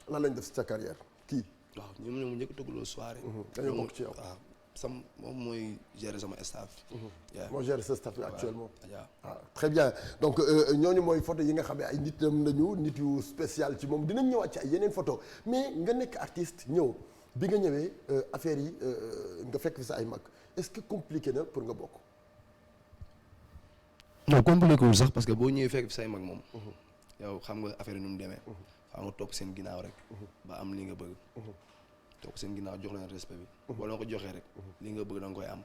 lan lañ def ci sa carrière kii. waaw ñoom ñoo ma njëkk a tëggloo soirée. dañoo bokk ci yow waaw moom mooy gérer sama staff. moo gérer sa staff actuellement. waaw très bien donc ñooñu mooy photo yi nga xam ne ay nitam lañu nit yu spécial ci moom dinañ ñëwaat ci ay yeneen photo mais nga nekk artiste ñëw bi nga ñëwee affaire yi nga fekk fi sa ay mag est-ce que compliqué na pour nga bokk. non compliqué wul sax parce que boo ñëwee fekk fi say mag moom. yow xam nga affaire yi nu mu demee. xam nga topp seen ginnaaw rek. ba am li nga bëgg. toog seen ginnaaw jox leen respect bi. boo leen ko joxee rek. li nga bëgg da nga koy am.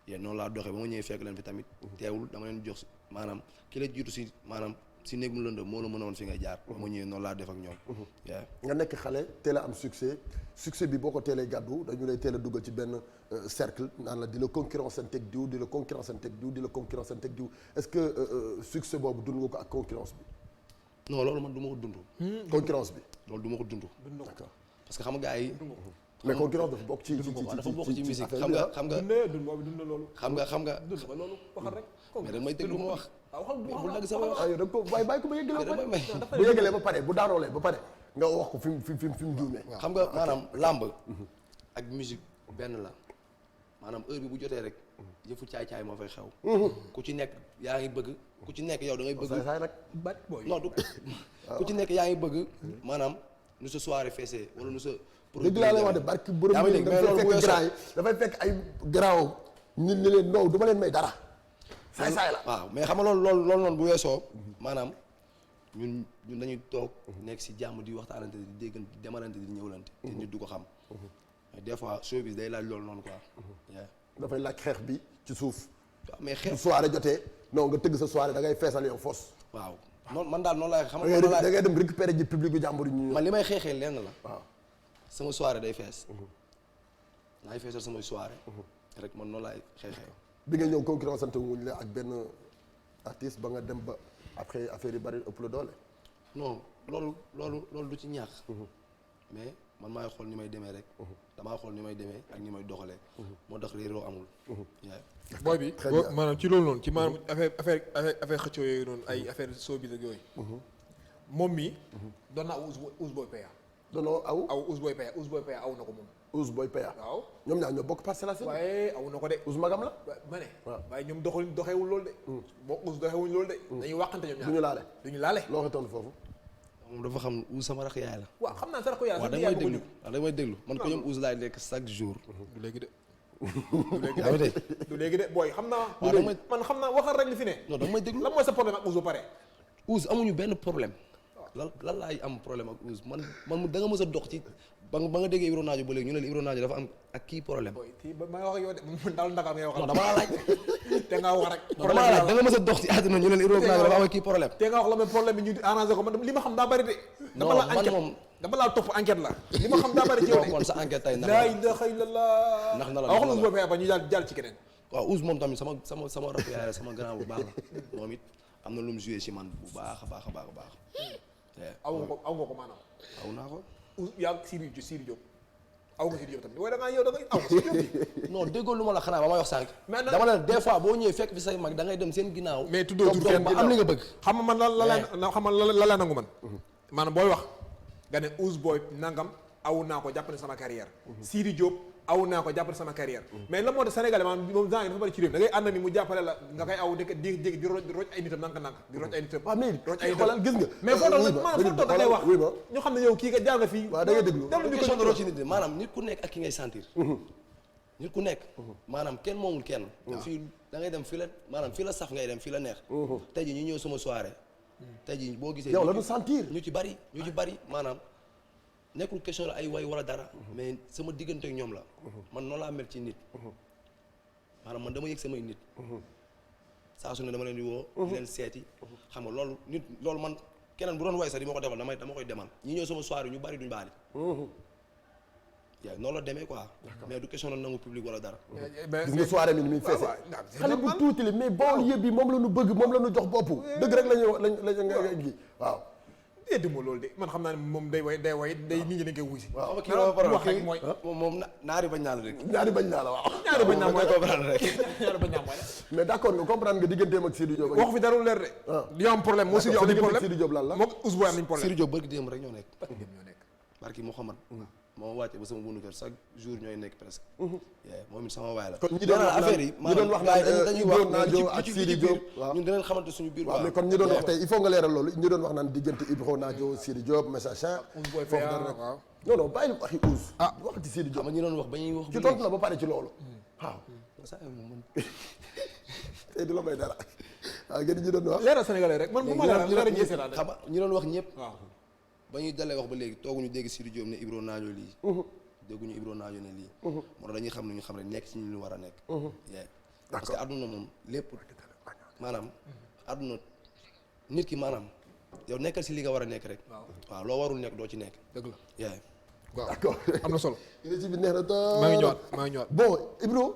yéen noonu laa doxee ba ma ñëwee fekk leen fi tamit. teewul dama leen jox maanaam ki la jiitu si maanaam si néeg mu lëndëm moo la mën a woon fi ngay jaar. moo ñëwee noonu laa def ak ñoom. nga nekk xale teel a am succès bi boo ko teelee gàddu dañu lay teel a dugal ci benn cercle naan la di la concurrence teg diw di la concurrence teg diw di la concurrence teg diw est-ce que succès boobu dund nga ko ak concurrence bi. non loolu man du ma ko dund. concurrence bi. loolu du ma ko dund. d'accord parce que xam nga gars yi. mais concurrence dafa bokk ci dafa bokk ci musique affaire xam bi, nga ah. xam nga dund boobu dund loolu. xam nga dund ba loolu waxal rek. mais da nga may déglu ma wax. waaw bu dagg sama wax. ah yow da nga ko waaye bàyyi ko ba yëgalee ba damay may. pare bu yëgalee ba pare bu daanoolee ba pare nga wax ko fi mu juumee. xam nga maanaam làmb ak musique benn la maanaam heure bi bu jotee rek yëfu caay-caay moo fay xew. ku ci nekk yaa ngi bëgg ku ci nekk yow da ngay bëgg. saay nag bat booy. non du ku ci nekk yaa ngi bëgg maanaam nu sa soirée feesee wala nu sa. dëgg laa lay wax de barki borom yaa ngi dégg mais loolu bu weesoo dafay fekk ay garaaw nit ñi leen non du ma leen may dara. saay la waaw mais xam nga loolu noonu bu weesoo maanaam ñun dañuy toog nekk si jàmm di waxtaanante di déggante di demalante di ñëwlante te nit du ko xam mais des fois showbiz day laaj loolu noonu quoi. dafay laaj xeex bi ci suuf. waaw mais su xeex soirée jotee non nga tëgg sa soirée da ngay feesal yow fos. waaw noonu man daal noonu laay xam da ngay dem récupérer ji public bu jàmbur ñu. man li may xeexee lenn la. waaw sama soirée day fees. naay feesal samay soirée. rek man noonu laay xeexee. bi nga ñëw concurrence ante wuñ la ak benn artiste ba nga dem ba après affaire yi bari ëpp la doole. non loolu du ci ñaax. mais man maay xool ni may demee rek. damaa xool ni may demee ak ni may doxalee. moo tax réeroo amul. booy bi maanaam ci loolu noonu ci maanaam affaire xëccoo yooyu noonu ay affaire showbiz ak yooyu. moom mii. doon naa Ouz Boy Peya. doonoo aw Ouz Boy Peya aw na ko moom. Ouz Boy Peya. waaw ñoom ñaar ñoo bokk Parcelles Assainies. waaye aw na ko de. Ouz magam la. ma ne. waaw waaye ñoom doxewul loolu de. boo Ouz doxewuñ loolu de. dañuy waxante ñoom ñaar du ñu laale. duñu laale. loo ko tontu foofu. moom dafa xam Ouz sama rax yaay la. waaw xam naa sax ko yàlla waaw da nga may déglu waaw da nga may déglu man ko ñoom Ouz laay lekk chaque jour. du léegi de. yaa ngi dégg. du léegi de booy xam naa. waaw dama man xam naa waxal rek li fi ne. non da nga may déglu lan mooy sa problème ak Ouz ba pare. Ouz amuñu benn problème. lan laay am problème ak Ouz man da nga mës a dox ci ba nga déggee Ibro Naajo ba léegi ñu ne la Ibro Naajo dafa am ak kii problème. booy kii ba may wax ak yow de man daal Ndakaar ngay wax. non dama la laaj. te nga wax rek. dama la laaj da nga mës a dox ci àdduna ñu ne la Ibro Naajo dafa am ak kii problème. te nga wax la mais problème bi ñu arrangé ko man li ma xam daa bari de. dama la enquête dama laa topp enquête la. li ma xam daa bari ci yow de. kon sa enquête tey ndax laa ilaaha illallaah. ndax na la wax la Ouz Boy Peya ba ñu jàll ci keneen. waaw Ouz moom tamit sama rap yaay la sama grand bu baax la moom it am na lu mu joué ci man bu baax a baax a baax a baax. aw nga ko maanaam. aw naa ko. Ouz yaa Sidi Diop aw nga Sidi Diop tamit waaye da ngaa yow da ngay aw Sidi Diop bi. non déggoo lu ma la xanaa ba may wax sànq. mais nag dama la des fois boo ñëwee fekk fi say mag da ngay dem seen ginnaaw. mais tuddoo tur kenn ba am li nga bëgg. xam nga man la la nangu man. maanaam booy wax nga ne Ouz Boy nangam aw naa ko jàpp ne sama carrière. Sidi Diop aw naa ko jàpp ne sama carrière. mais la moo tax Sénégalais maanaam moom genre dafa bari ci réew da ngay ànd ni mu jàppale la nga koy aw di roj ay nitam nank-nank di roj ay nitam. waaw mais roj ay xoolal gis nga. mais foo toog maanaam foo toog da ngay wax ñu xam ne yow kii nga jaar nga fii. waaw da ngay déglu du question de roj ci nit de maanaam nit ku nekk ak ki ngay sentir. nit ku nekk. maanaam kenn moomul kenn. fii da ngay dem fii la maanaam fii la saf ngay dem fii la neex. tey jii ñu ñëw sama soirée. tey jii boo gisee. yow la ñu sentir. ñu ci bari maanaam nekkul question la ay way wala dara. mais sama diggante ak ñoom la. man noonu laa mel ci nit. maanaam man dama yëg samay nit. saa su ne dama leen di woo. di leen seeti. xam nga loolu man keneen bu doon way sax di ma ko defal dama koy demal. ñi ñëw sama soirée ñu bari duñ baali. yaa noonu la demee quoi. mais du question la nangu public wala dara. gis nga soirée mi ni muy feese. xale bu tuuti la mais banlieue bi moom la ñu bëgg moom la ñu jox bopp. dëgg rek lañu nga gi waaw. déedéet loolu de man xam naa ne moom day way nit ñi dañ koy wuusi. waaw kii wax rek mooy. moom naari bañ naa la rek. ñaari bañ naa la waaw. ñaari bañ naa mooy comprendre rek. ñaari bañ naa mooy. mais d'accord nga comprendre nga digganteem ak Sidi Diop. wax fi dara lu leer de. li am problème moo Sidi am nañ problème Sidi Diop lan la. moom Ouz Boy am nañ problème. Sidi Diop barki démb rek ñoo nekk. ñoo nekk. barki Mouhamad. moo wàcce ba sama bundu kër chaque jour ñooy nekk presque. moom it sama waay la. kon ñi doon wax affaire yi ñi doon wax naan dañuy wax Naajo ak Sidi Diop ñun dinañ xamante suñu biir. waaw mais kon ñi doon wax tey il faut nga leeral loolu ñi doon wax naan diggante Ibro Naajo Sidi Diop message foofu dara rek non non bàyyi waxi Ouz wax ci Sidi Diop xam nga ñi doon wax ba ñuy wax ci tontu la ba pare ci loolu waaw tey du la may dara waaw ngeen ñi doon wax leeral Sénégalais rek man bu ma leeral xam nga ñi doon wax ñëpp ba ñuy dalee wax ba léegi tooguñu dégg Sidi Diop ne Ibro Naajo lii dégguñu Ibro Naajo ne lii moo tax dañuy xam ne ñu xam ne nekk ci ñu war a nekk parce que àdduna moom lépp maanaam àdduna nit ki maanaam yow nekkal si li nga war a nekk rek. waaw loo warul nekk doo ci nekk. dëgg la yaay. waaw d'accord am na solo. énergie bi neex na trop. maa ngi ñëwaat. bon Ibro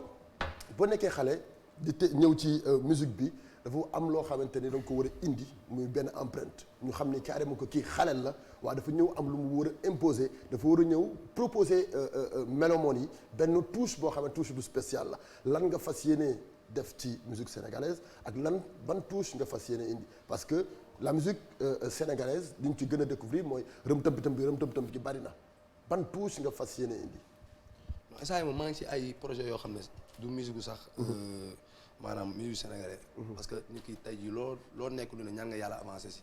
boo nekkee xale di ñëw ci musique bi dafa am loo xamante ni da nga ko war a indi muy benn empreinte ñu xam ni carrément ko kii xaleel la waaye dafa ñëw am lu mu war a imposer dafa war a ñëw proposer mélomane yi benn touche boo xam ne touche bu spécial la lan nga fas yéene def ci musique sénégalaise ak lan ban touche nga fas yéene indi parce que la musique sénégalaise li ñu ci gën a découvrir mooy rëm tëmp gi bari na ban touche nga fas yéene indi. non instant moom maa ngi ci ay projet yoo xam ne du musique gu sax. maanaam musique sénégalaise. parce que nit ki tey jii loo nekk lu ne ñaan nga yàlla avancé si.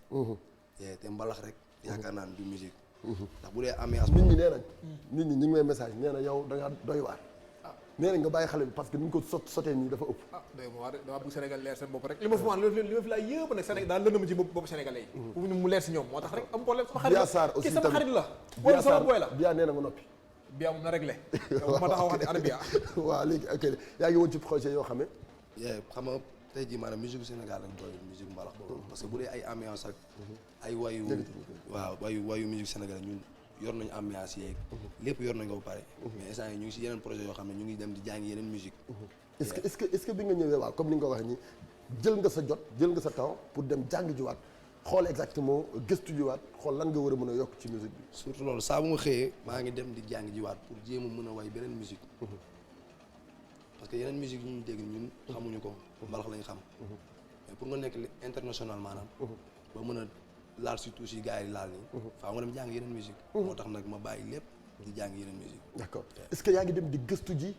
te mbalax rek yaakaar naa ne du musique. ndax bu dee ambiance. nit ñi nee nañ. nit ñi ñu ngi may message nee na yow da nga doy waar. nee nañ nga bàyyi xale bi parce que ni ñu ko sotee nii dafa ëpp. doy ma waar de dama bëgg Sénégal leer seen bopp rek li ma fi li ma fi laay yëpp nag Sénégal daal lëndëm ci bopp sénégalais yi. mu leer si ñoom moo tax rek am problème sama xarit la. Bia Sarr aussi sama xarit la. Bia sama boy la. Bia nee na nga noppi. Bia moom na réglé. ma taxaw wax ne ana Bia. waaw léegi ok yaa ngi woon ci projet yoo xam ne. xam nga tey jii maanaam musique Sénégal lañ doy musique mbalax boobu parce que bu dee ay ambiance ak ay wayu wayu musique sénégal ñun yor nañu ambiance yeeg lépp yor nañ ko ba pare mais instant yi ñu ngi si yeneen projet yoo xam ne ñu ngi dem di jàngi yeneen musique est-ce que bi nga ñëwee waaw comme ni nga ko waxee nii jël nga sa jot jël nga sa temps pour dem jàng jiwaat xool exactement gëstu jiwaat xool lan nga war a mën a yokk ci musique bi surtout loolu saa bu ma xëyee maa ngi dem di jàng jiwaat pour jéem a mën a way beneen musique parce que yeneen musique yi ñuy dégg ñun xamuñu ko mbalax lañ xam mais pour nga nekk international maanaam ba mën a laal surtout si gars yi laal nii faa nga dem jàng yeneen musique moo tax nag ma bàyyi lépp di jàng yeneen musique d'accord est-ce que yaa ngi dem di gëstu ji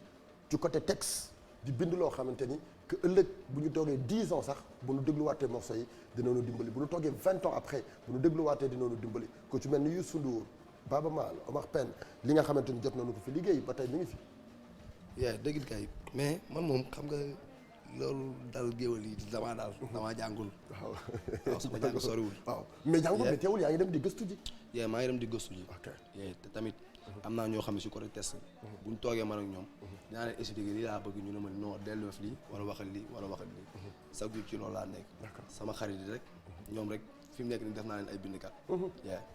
ci côté texte di bind loo xamante ni que ëllëg bu ñu toogee 10 ans sax bu ñu dégluwaatee morceaux yi dinañu dimbali bu ñu toogee 20 ans après bu ñu dégluwaatee dinañu dimbali ku ci mel ni Youssou Ndour Baaba Maal Omar Pène li nga xamante ni jot nañu ko fi liggéey ba tey mi ngi fi yaa dëgg kay mais man moom xam nga loolu dal géwal yi damaa jàngul waaw sama jàng soriwul waaw mais jàngul mais teewul yaa ngi dem di gëstu ji yaa maa ngi dem di gëstu ji ok te tamit am naa ñoo xam ne si côté test buñ toogee man ak ñoom dinaa leen expliquer lii laa bëgg ñu ne ma non dellu def lii wala waxal lii chaque jour ci loolu laa nekk sama xarit yi rek ñoom rek fi mu nekk nii def naa leen ay bindkat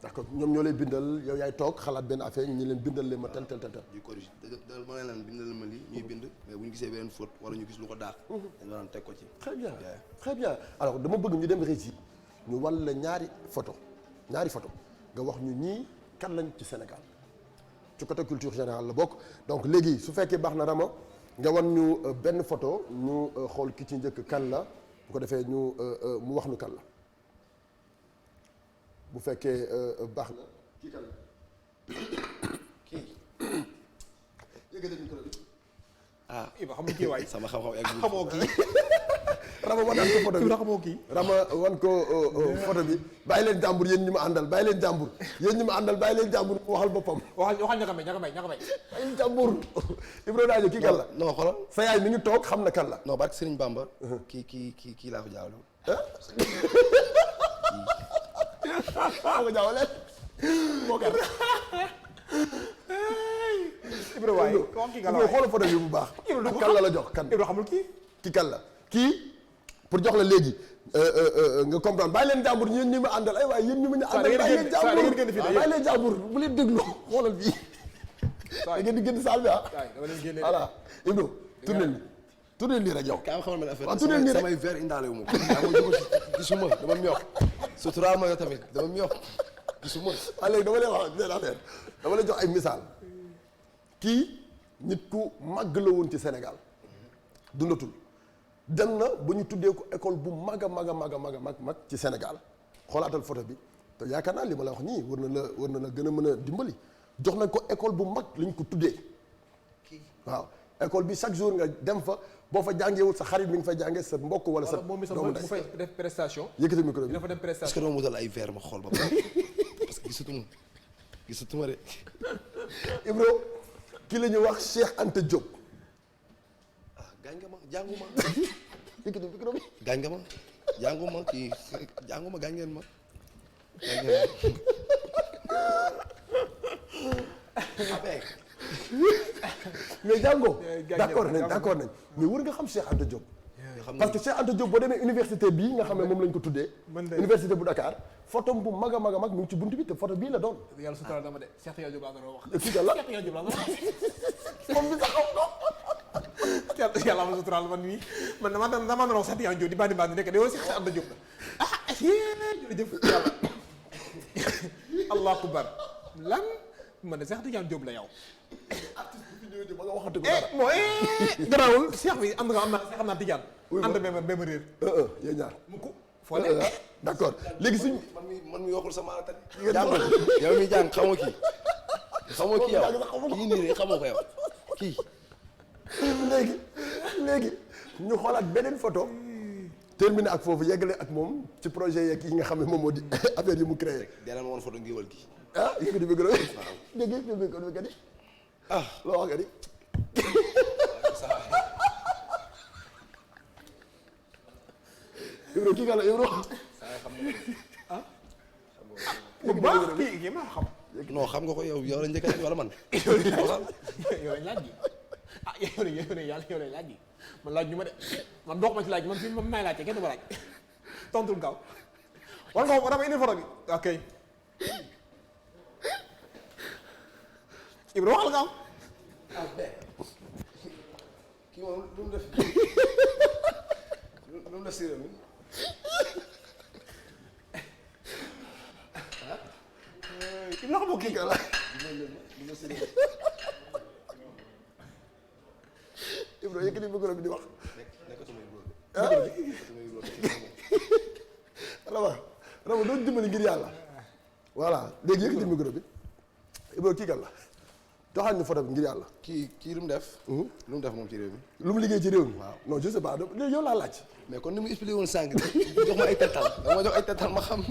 d'accord ñoom ñoo lay bindal yow yaay toog xalaat benn affaire ñu leen bindal leen ma tel du corrige da ma leen bindal ma lii ñuy bind mais bu ñu gisee beneen faute wala ñu gis lu ko daax dañu war a teg ko ci très bien alors dama bëgg ñu dem régie ñu wan la ñaari photo nga wax ñu ñii kan lañ ci Sénégal ci côté culture générale la bokk donc léegi su fekkee baax na Rama nga wan ñu benn photo ñu xool ki ci njëkk kan la bu ko defee ñu mu wax ñu kan la bu fekkee baax na kii kan la kii yëgale micro bi Iba xamul kii waay sama xam-xam egg xamoo kii Rama wan ko photo bi xamoo kii Rama wan ko photo bi bàyyi leen jàmbur yéen ñi ma àndal bàyyi leen jàmbur waxal boppam waxal ñaka may bàyyi leen jàmbur Ibrahima kii kan la non xoolal sa yaay mi ngi toog xam na kan la non barke Serigne Bamba kii laa ko jaawale maa ko jaawale moo kan Ibra waay xoolal photo bi bu baax kan la jox kan Ibra xamul kii kan la kii pour jox la léegi nga comprendre bàyyi leen jàmbur yéen ñi ma àndal ay waaye yéen ñi ma ñu àndal bàyyi leen jàmbur bu leen déglu xoolal bii da ngeen di génn saal bi voilà Ibro tournel nii rek yow kaa xamal ma affaire samay verre indaale wu ma ko dama gisuma dama ñox sutural ma tamit dama ñox gisuma léegi dama lay wax benn affaire dama lay jox ay misaal kii nit ku màgg la woon ci Sénégal dundatul dem na ba ñu tuddee ko école bu mag ci Sénégal xoolaatal photo bi te yaakaar naa li ma la wax nii war na la gën a mën a dimbali jox nañ ko école bu mag lañ ko tuddee waaw école bi chaque jour nga dem fa boo fa jàngeewul sa xarit mi ngi fay jàngee sa mbokk wala sa moom mi sa doomu mu fay def prestation yëkkati micro bi dina fa dem est-ce prestation que doo mu dal ay verre ma xool ba parce que gisatuma de Ibro ki la ñuy wax Cheikh Anta Diop gaañ nga ma jànguma yëkkati micro bi gaañ nga ma jànguma kii jànguma gaañ ngeen ma mais jàngoo d'accord nañ mais war nga xam Cheikh Anta Diop xam parce que Cheikh Anta Diop boo demee université bii nga xam ne moom lañ ko tuddee. université bu Dakar photo bu mag a mag a mag mu ngi ci buntu bi te photo bii la doon. yàlla sutural dama de Cheikh Tidiane Diop laa doon wax. kii la Cheikh Tidiane Diop laa doon wax. moom bi sax xam ko. yàlla ma sutural man mii man dama doon wax Cheikh Tidiane Diop di bandi bandi nekk de yow Cheikh Anta Diop la jërëjëf yàlla allahu akbar lan man de Cheikh Tidiane Diop la yow. ba nga waxati ko dara. mooy garaawul Cheikh bi am naa Tidiane. ànd même réer. yéen ñaar. mu ko foo nekk. d'accord léegi suñ. man mi waxul sama tani. jàngul yow mi jàng xamoo kii. xamoo kii yow kii nii rek xamoo ko yow kii. léegi ñu xoolaat beneen photo. terminé ak foofu yeggale ak moom ci projet yeeg yi nga xam ne moom moo di affaire yi mu créé. delloo ma woon photo ngiwal gi. ah yëkkati bi gën a. waaw dégg nga bi gën a. ah loo wax nga ni. Ibro kii kala Ibro. ah. bu baax kii ma xam. non xam nga ko yow la njëkk a wala man. yow lañ laaj ji ah yow lañ laaj ji man laaj ñu ma de man dox ma ci laaj man fii man may laajte kenn du ma laaj tontul gaaw war nga ko dama indi photo bi ok Ibro waxal gaaw. kii moom lu mu def lu mu def si réew mi. Ibro xam nga kii kala. Ibro yëkkati micro bi di wax. Rama doo dimbali ngir yàlla. voilà léegi yëkkati micro bi. Ibro kii kan la. joxaat ñu photo bi ngir yàlla. kii lu mu def. lu mu def moom ci réew mi. lu mu liggéey ci réew mi. waaw non je sais pas léegi yow laa laaj. mais kon ni mu expliqué woon sànq jox ma ay tettal da ma jox ay tettal ma xam.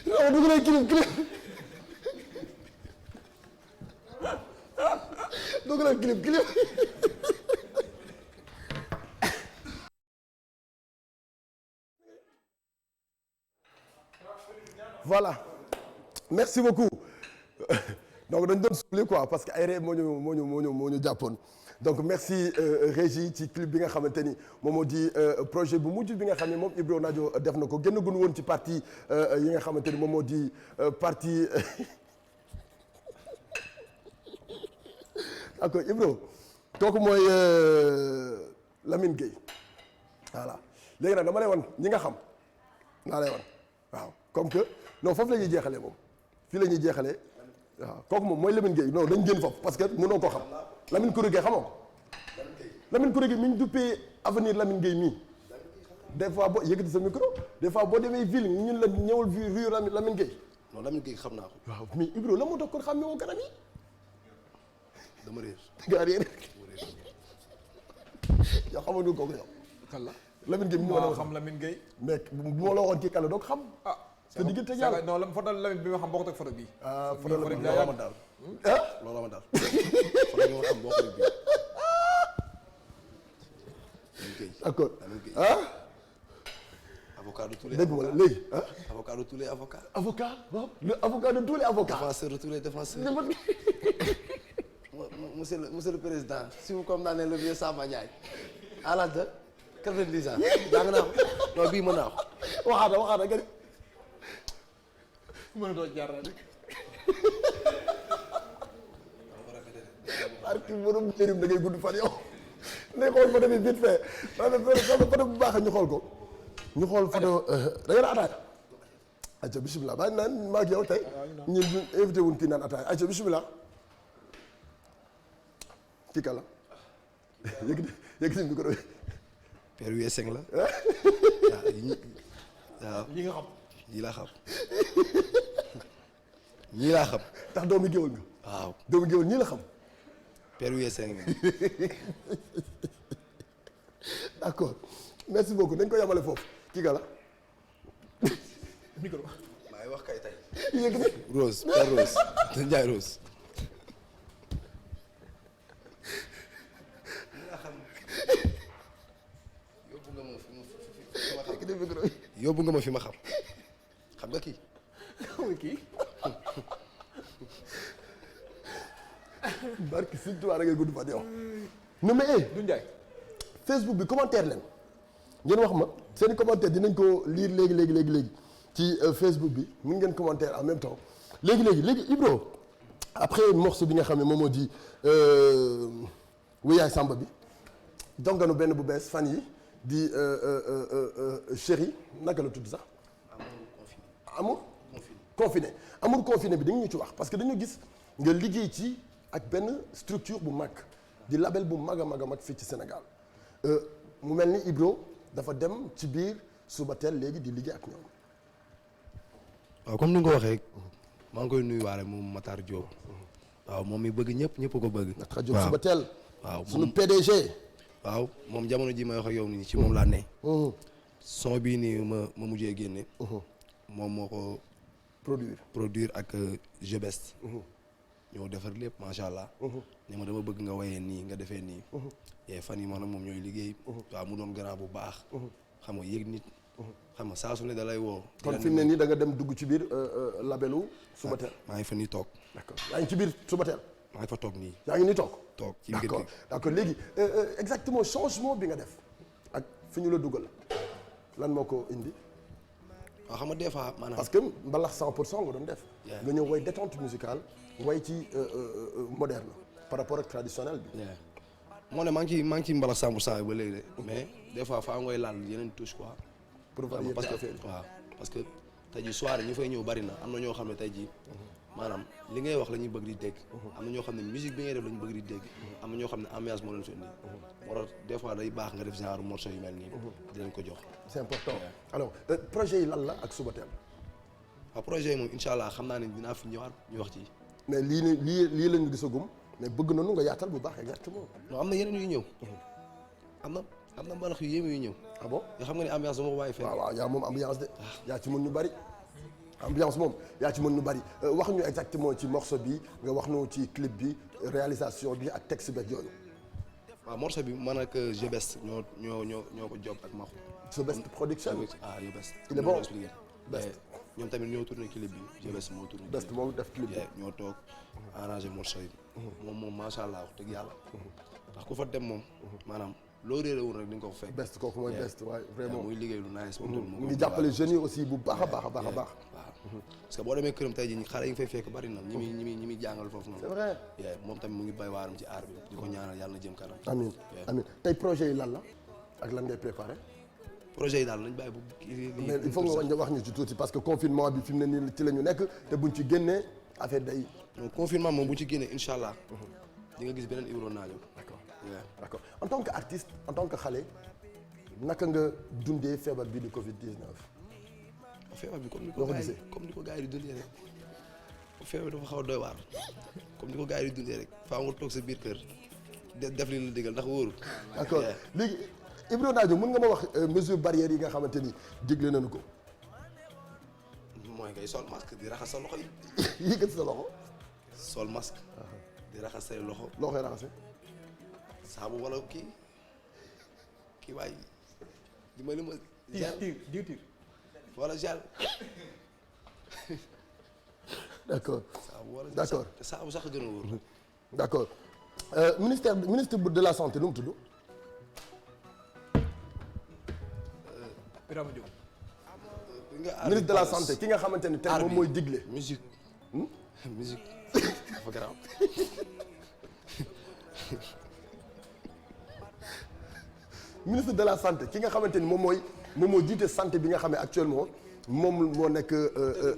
non dugg nañ clip dugg nañ clip. voilà merci beaucoup donc dañ doon suuli quoi parce que ay ree moo ñu jàppoon donc merci Régie ci clip bi nga xamante ni moom moo di projet bu mujj bi nga xam ne moom Ibro Nadio def na ko génn gun woon ci parti yi nga xamante ni moom moo di parti d'accord Ibro kooku mooy Lamine Gueye voilà léegi nag dama lay wan ñi nga xam naa lay wan waaw comme que non foofu la ñuy jeexalee moom fii la ñuy jeexalee waaw kooku moom mooy Lamine Gueye non dañ génn foofu parce que mënoo koo xam Lamine Kouré Gueye xamoo ko Lamine Kouré Gueye mi ñu duppee avenir Lamine Gueye mii des fois boo yëkkati sa micro des fois boo demee ville ñun la ñëwal rue Lamine Gueye. non Lamine Gueye xam naa ko. waaw mais Ibro la moo tax kon xam ne woo kanam yi. dama réer. nga réer yow xamoon nga kooku yow. kan la Lamine Gueye mi ma la xam Lamine Gueye. mais bu ma la waxoon kii kan la doo ko xam. ah te diggante yàlla non la photo Lamine bi ma xam bokkut ak photo bii. ah photo la loolu la ma daal. loolu la ma daal. photo bi ma xam bokkul ak bii. d'accord ah. avocat de tous les dégg nga la léegi ah. avocat de tous les avocats. avocat waaw le avocat de tous les avocats. défenseur de tous les défenseurs. monsieur le président si vous condamnez le vieux Samba Ndiaye à l'âge de 90 ans jàng naa ko non bii mën naa ko. waxaata nga ni. mën a doon jaar rek. arki borom njëriñ da ngay gudd fan yow. ne xool photo bi vite fait photo bu baax ñu xool ko. ñu xool photo da ngeen a ataaya. ayca bisimilah bàyyi naan maa ak yow tey. ñun ñu invité wuñ kii naan ataaya ayca bisimilah. kii kala yëkkati micro bi. Père Wesseng la. waaw li nga xam. ñii laa xam. ñii laa xam. ndax doomu géwël nga. waaw doomu géwël ñii la xam. Père Wesseng. d'accord merci beaucoup dañ ko yamale foofu kii kala. micro. maa ngi wax kay tey. yëkkati. Rose Père Rose. Ndiaye Rose. yóbbu nga ma fi ma xam xam nga kii. kii. barki surtout waa da ngay gudd fan yow. non mais du Ndiaye. Facebook bi commentaire leen ngeen wax ma seen commentaire dinañ ko lire léegi ci Facebook bi mun ngeen commentaire en même temps léegi Ibro après morceau bi nga xam ne moom moo di Wéyaay Samba bi jonganu benn bu bees fan yi di chéri naka la tudd sax amour confiné bi dañu ñu ci wax parce que dañu gis nga liggéey ci ak benn structure bu mag di label bu mag a mag fii ci Sénégal mu mel ni Ibro dafa dem ci biir Subatel léegi di liggéey ak ñoom. waaw comme ni nga ko waxee maa ngi koy nuyuwaale moom Matar Diop waaw moom mi bëgg ñëpp ko bëgg. Matar Diop Subatel. waaw suñu PDG. waaw moom jamono ji may wax ak yow nii ci moom laa ne. son bii nii ma mujjee génne. moom moo ko. produire ak Jebest. ñoo defar lépp macha allah. ne ma dama bëgg nga wayee nii nga defee nii. et fan yi man ak moom ñooy liggéey. waaw mu doon grand bu baax. xam nga yëg nit. xam nga saa su ne da lay woo. kon fi mu ne nii da nga dem dugg ci biir labelu Subatel. maa ngi fa nii toog. d'accord yaa ngi ci biir Subatel. maa ngi fa toog nii. yaa ngi nii toog. ci biir d'accord léegi exactement changement bi nga def ak fi ñu la dugal lan moo ko indi. waaw xam nga des fois maanaam. parce que mbalax 100% nga doon def. nga ñëw way détente musicale way ci moderne par rapport ak traditionnel bi. moo ne maa ngi ci mbalax 100% ba léegi de mais des fois faa ngoy laal yeneen touche quoi. pour varier affaire yi waaw parce que tey jii soirée ñu fay ñëw bari na am na ñoo xam ne tey jii maanaam li ngay wax la ñuy bëgg di dégg. am na ñoo xam ne musique bi ngay def la ñu bëgg di dégg. am na ñoo xam ne ambiance moo leen fi indi. moo tax des fois day baax nga def genre morceau yu mel nii. di leen ko jox. c'est important alors projet yi lan la ak Subatel. waaw projet yi moom incha allah xam naa ne dinaa fi ñëwaat ñu wax ci. mais lii lañu gisagum mais bëgg nañu nga yaatal bu baax exactement. non am na yeneen yu ñëw. am na mbalax yu yéeme yu ñëw. ah bon nga xam nga ne ambiance dama ko bàyyi fenn. waaw yaa moom ambiance de. yaa ci mën ñu bari. ambiance moom yaa ci mën ñu bari wax ñu exactement ci morceau bi nga wax ñu ci clip bi réalisation bi ak texte beeg yooyu. waaw morceau bi man ak Jebest ñoo ko job ak Maxu. Jebest production. Jebest. il est bon Best. ñoom tamit ñoo tourné clip bi Jebest moo tourné. Best moom def clip bi ñoo toog arrangé morceau yi. moom macha allah wax dëgg yàlla. ndax ku fa dem moom. maanaam loo réeré woon rek di nga ko fekk. Best kooku mooy Best waaye vraiment. muy liggéey lu nice. mu ngi jàppale jeunes yi aussi bu baax a baax. parce que boo demee këram tey jii xale yi nga fay fekk bari na ñi muy jàngal foofu noonu. c'est vrai. moom tamit mu ngi bay waaram ci aar bi di ko ñaanal yàlla na jëm kanam. amiin tey projet yi lan la ak lan ngay préparé. projet yi daal nañ bàyyi bu mais il faut nga wax ñu ci tuuti parce que confinement bi fi mu ne nii ci la ñu nekk te buñ ci génnee affaire day. donc confinement moom bu ci génnee incha allah di nga gis beneen Ibro Nadio. d'accord en tant que artiste en tant que xale naka nga dundee feebar bi di Covid 19. feebar bi comme ni ko gars yi di dundee rek feebar dafa xaw a doy waar comme ni ko gars yi di dundee rek faa nga toog sa biir kër def li la digal ndax wóorul. d'accord léegi Ibro Nadio mën nga ma wax mesure barrière yi nga xamante ni digle nañu ko. mooy ngay sol masque di raxas sa loxo yi. yëkkati sa loxo. sol masque. di raxas say loxo. loo koy raxasee. saabu wala kii waay dimbali ma. diwtiir wala gel. d'accord saabu wala d'accord saabu sax gën a wóor. d'accord ministre de la santé lu mu tudd. Birama Diop. ministre de la santé ki nga xamante ni tey moom mooy digle. musique dafa garaaw. ministre de la santé ki nga xamante ni moom moo jiite santé bi nga xam ne actuellement moom moo nekk.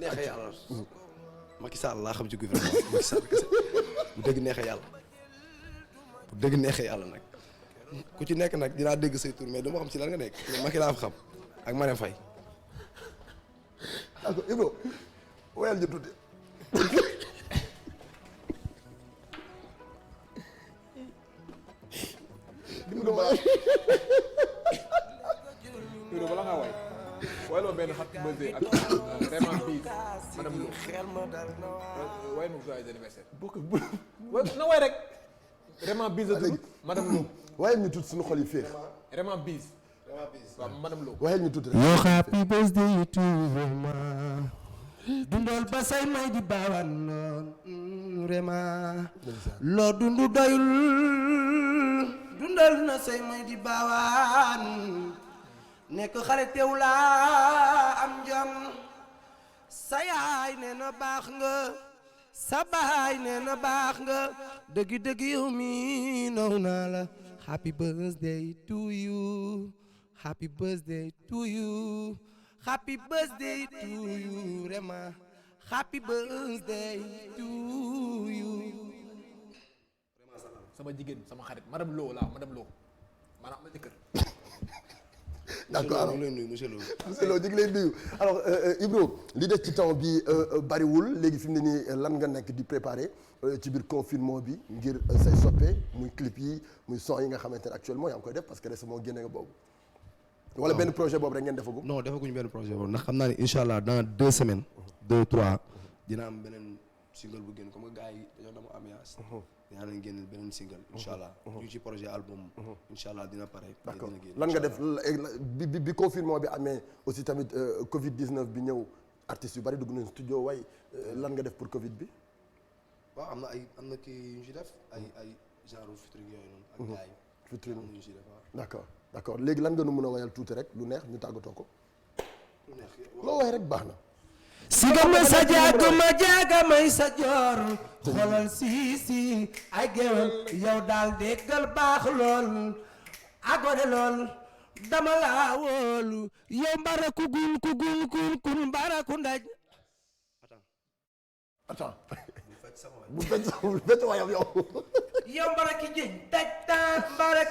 neexee yàlla. Macky Sall laa xam ci gouvernement Macky Sall kese bu dëgg neexee yàlla bu dëgg neexee yàlla nag ku ci nekk nag dinaa dégg say tur mais dama xam ci lan nga nekk Macky laa fa xam ak Marème Faye. d'accord Ibro woyal ñu tuuti. Ibro bala ngaa way wayaloo benn xat bësé ak vraiment bii madame Lo way nu joyeux anniversaire na way rek vraiment bis a tudd madame Lo wayal ñu tuuti suñu xol yi féex. vraiment bis waaw madame Lo wayal ñu tuuti rek. yoo happy birthday to you ma dundal ba say may di baawaan noon vraiment loo dundu doyul dundal na say may di baawaan nekk xale teew laa am jom sa yaay nee na baax nga sa baay nee na baax nga dëgg yow mi naw naa la happy birthday to you happy birthday to you happy birthday to you vraiment happy birthday to you. sama jigéen sama xarit madame Lo laa madame Lo maanaam am na jëkkër. d'accord ñu ngi lay nuyu monsieur Lo. monsieur Lo ñu ngi lay nuyu alors Ibro li des ci temps bi bariwul léegi fi mu ne nii lan nga nekk di préparer ci biir confinement bi ngir say soppe muy clip yi muy son yi nga xamante ne actuellement yaa ngi koy def parce que récemment génne nga boobu. wala benn projet boobu rek ngeen defagu. non defaguñu benn projet boobu ndax xam naa ne incha allah dans 2 semaines. 2 3 dina am beneen single bu génn comme que gars yi dañoo dama ambiance. dinaa leen génne beneen single. incha allah ñu ci projet album. incha allah dina pare. d'accord lan nga def bi confinement bi amee aussi tamit Covid 19 bi ñëw artistes yu bari dugg nañu studio way lan nga def pour Covid bi. waaw am na kii yu ñu ci def ay genre featuring yooyu noonu. ak gars yi featuring am na ñu ci def waaw. d'accord léegi lan nga nu mën a wayal tuuti rek lu neex ñu tàggatoo ko. lu neex loo way rek baax na. siga ma sa jaaga may sa joor xoolal si ay géwél yow daal déggal baax lool agone lool dama laa wóolu yow mbara ku gun mbara ku ndaj attends bu fecc wayam yow yow mbara ki jëñ daj taan mbara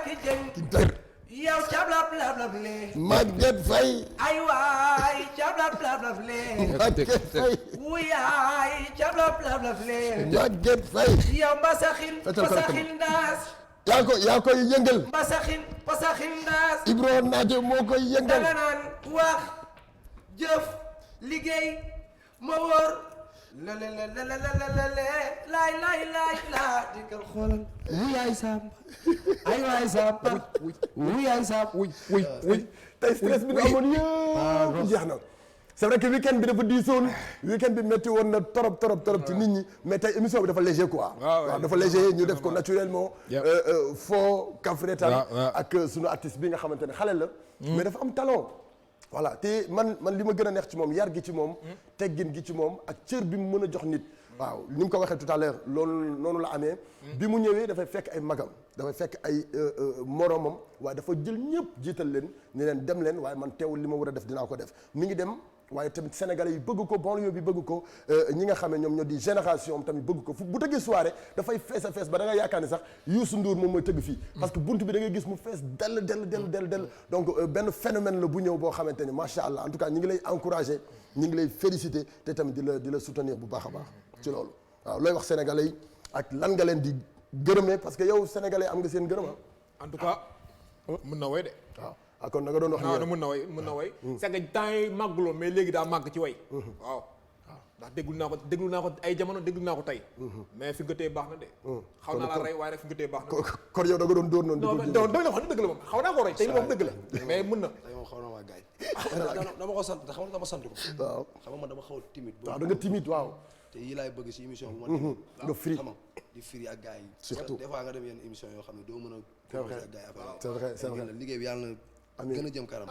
ki jëñ yow cablab lablab lee Maguette Faye ay waay cablab lablab lee Maguette Faye wuyaay cablab lablab lee Maguette Faye yow mbasaxin ndaas yaa koy yëngal mbasaxin ndaas Ibro Naaje moo koy yëngal danga naan wax jëf liggéey ma wóor laay dikkal xoolal wuyaay samba ay waay samba wuyaay samba wuy tey stress bi nga amoon yëpp jeex na c'est vrai que week-end bi dafa diisoon week-end bi métti woon na torop ci nit ñi mais tey émission bi dafa léger quoi waaw dafa léger ñu def ko naturellement foo kafretal ak sunu artiste bi nga xamante ne xale la mais dafa am talent voilà te man li ma gën a neex ci moom yar gi ci moom teggin gi ci moom ak cër bi mu mën a jox nit waaw ni mu ko waxee tout à l'heure loolu noonu la amee bi mu ñëwee dafay fekk ay magam dafay fekk ay moromam waaye dafa jël ñëpp jiital leen ni leen dem leen waaye man teewul li ma war a def dinaa ko def mi ngi dem waaye tamit sénégalais yi bëgg ko banlieue bi bëgg ko ñi nga xam ne ñoom ñoo di génération am tamit bëgg ko fu bu tëggee soirée dafay fees a fees ba da nga yaakaar ni sax Youssou Ndour moom mooy tëgg fii parce que buntu bi da ngay gis mu fees dell donc benn phénomène la bu ñëw boo xamante ni macha allah en tout cas ñi ngi lay encourager ñi ngi lay féliciter te tamit di la soutenir bu baax a baax ci loolu waaw looy wax sénégalais yi ak lan nga leen di gërëmee parce que yow sénégalais am nga seen gërëm en tout cas mën na woy de waaw kon da nga doon wax non mën na way c'est que temps yi màgguloon mais léegi daa màgg ci way waaw ndax déglu naa ko ay jamono déglu naa ko tey mais fi nga tey baax na de xaw naa la rey waaye rek fi nga tey baax na kon yow da nga doon dóor noonu non dëgg la wax dëgg la moom xaw naa ko rey tey li moom dëgg la mais mën na tey moom xaw na waa gaay dama ko sant xam nga dama sant ko waaw xam nga man dama xaw a timide waaw da nga timide waaw te yi laay bëgg si émission bu ma nga firi xam nga di firi ak gars yi surtout des fois nga dem yenn émission yoo xam ne doo mën a ak gars yi c'est vrai c'est vrai liggéey bi yàlla na gën a jëm kanam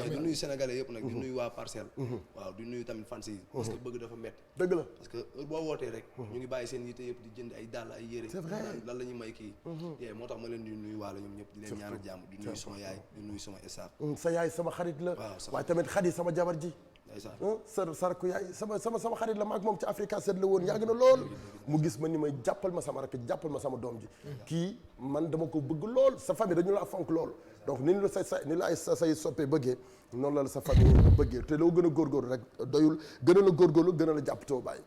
di nuyu sénégalais yëpp nag di nuyu waa parcelle waaw di nuyu tamit fans yi parce que bëgg dafa métti dëgg la parce que heure boo wootee rek ñu ngi bàyyi seen yitte yëpp di jënd ay dàll ay yére c'est vrai lan la ñuy may kii yee moo tax ma leen di nuyu waala ñoom ñëpp di leen ñaanal jàmm di nuyu sama yaay di nuyu sama staff sa yaay sama xarit la waaw waaye tamit xarit sama jabar ji ndeysaan sarku yaay sama xarit la maag moom ci Africa 7 la woon yàgg na lool mu gis ma ni may jàppal ma sama rakk jàppal ma sama doom ji kii man dama ko bëgg lool sa famille dañu la fonk lool donc ni la say soppee bëggee noonu la sa famille bëggee te loo gën a góorgóorlu rek doyul gën a la góorgóorlu gën a la jàpp too bàyyi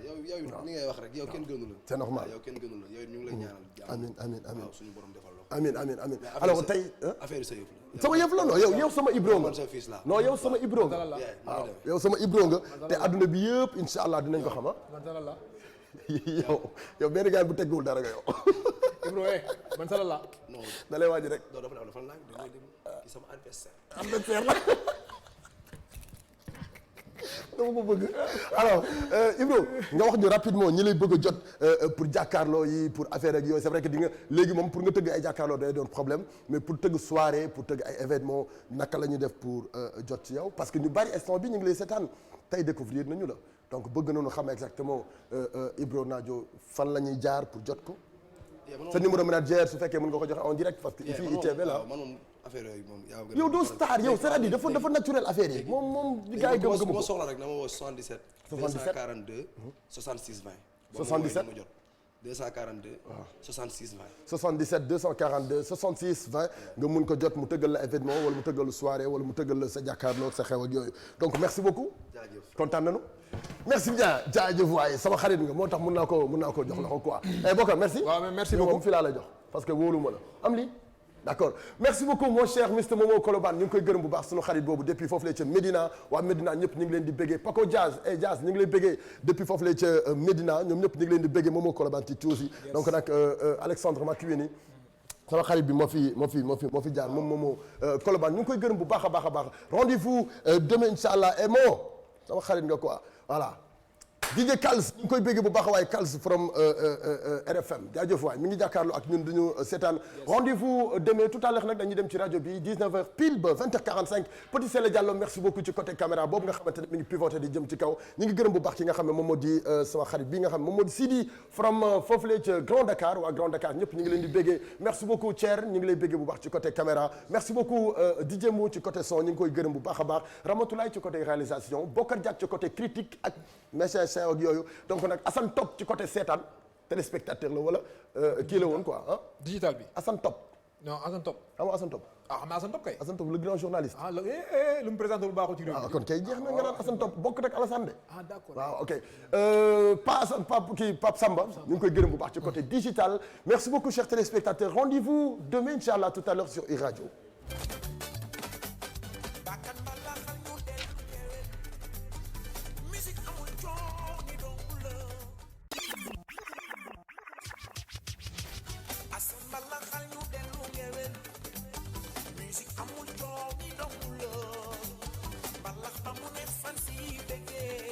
yow ni ngay wax rek yow kenn gënu la c'est normal yow kenn gënu la yow ñu ngi lay ñaanal jàmm amiin waaw suñu borom defal la amiin alors tey affaire sa yëf la sama yëf la non yow sama ibro nga sa fils la non yow sama ibro nga waaw yow sama ibro nga te adduna bi yëpp insha allah dinañ ko xama yow benn gars bu tegguwul dara nga yow Ibro man sala la non da lay waaj rek non dafa laaj da ngay dem ci sama adversaire adversaire la dama ko bëgg alors Ibro nga wax ñu rapidement ñi lay bëgg a jot pour jàkkaarloo yi pour affaire ak yooyu c'est vrai que di nga léegi moom pour nga tëgg ay jàkkaarloo day doon problème mais pour tëgg soirée pour tëgg ay événement naka la ñuy def pour jot ci yow parce que ñu bari instant bi ñu ngi lay seetaan tey découvrir nañu la donc bëgg nañu xam exactement Ibro Nadio fan la ñuy jaar pour jot ko sa numéro manager su fekkee mën nga ko joxe en direct parce que fii ITV la affaire yooyu moom yow doo star yow c'est-à-dire dafa naturel affaire yi moom gars yi gëm ko soxla rek dama woo 77 242 66 20 77 242 66 20 77 242 66 20 nga mun ko jot mu tëggal la événement wala mu tëggal la soirée wala mu tëggal la sa jàkkaarloo sa xew ak yooyu donc merci beaucoup kontaan nañu merci bien jaajëf waaye sama xarit nga moo tax mun naa ko jox la ko quoi Bokar merci waaw mais merci beaucoup moom fii laa la jox parce que wóolu ma la am lii d'accord merci beaucoup mon cher Mr Momo Colobane ñu ngi koy gërëm bu baax sunu xarit boobu depuis foofu lay ca Médina waa Médina ñëpp ñu ngi leen di béggee Paco Jazz Jazz ñu ngi lay béggee depuis foofu lay ca Médina ñoom ñëpp ñu ngi leen di béggee Momo Colobane ci tuuti donc nag Alexandre Makiweni sama xarit bi moo fi jaar moom Momo Colobane ñu ngi koy gërëm bu baax a baax rendez-vous demain inchallah et moo sama xarit nga quoi voilà DJ Kals ñu ngi koy béggee bu baax waaye Kals from RFM jaajëf waay mi ngi jàkkaarloo ak ñun duñu seetaan rendez-vous demain tout à l'heure nag dañuy dem ci rajo bi 19h pile ba 20h45 Petit Sélé Diallo merci beaucoup ci côté caméra boobu nga xamante ne mi ngi pivoté di jëm ci kaw ñu ngi gërëm bu baax ki nga xam ne moom moo di sama xarit bi nga xam ne moom moo di Sidi from foofule ca Grand Dakar waa Grand Dakar ñëpp ñu ngi leen di béggee merci beaucoup Thier ñu ngi lay béggee bu baax ci côté caméra merci beaucoup DJ Mou ci côté son ñu ngi koy gërëm bu baax a baax Ramatoulaye ci côté réalisation Bokar Diak ci côté critique ak message ak yooyu donc nag Assane Top ci côté seetaan téléspectateur la wala kii la woon quoi ah. digital bi Assane Top. non Assane Top. xam nga Assane Top. ah xam naa Assane Top kay. Assane Top le grand journaliste. ah lu mu présenté lu baaxul ci réew mi. ah kon kay jeex na nga naan Assane Top bokk rek Alassane de. ah d'accord waaw ok Pape Samba ñu ngi koy gërëm bu baax ci côté digital merci beaucoup chers téléspectateurs rendez-vous demain inchallah tout à l'heure sur iRadio. amul coow ni dongul la balax ba mu ne fan si bëggee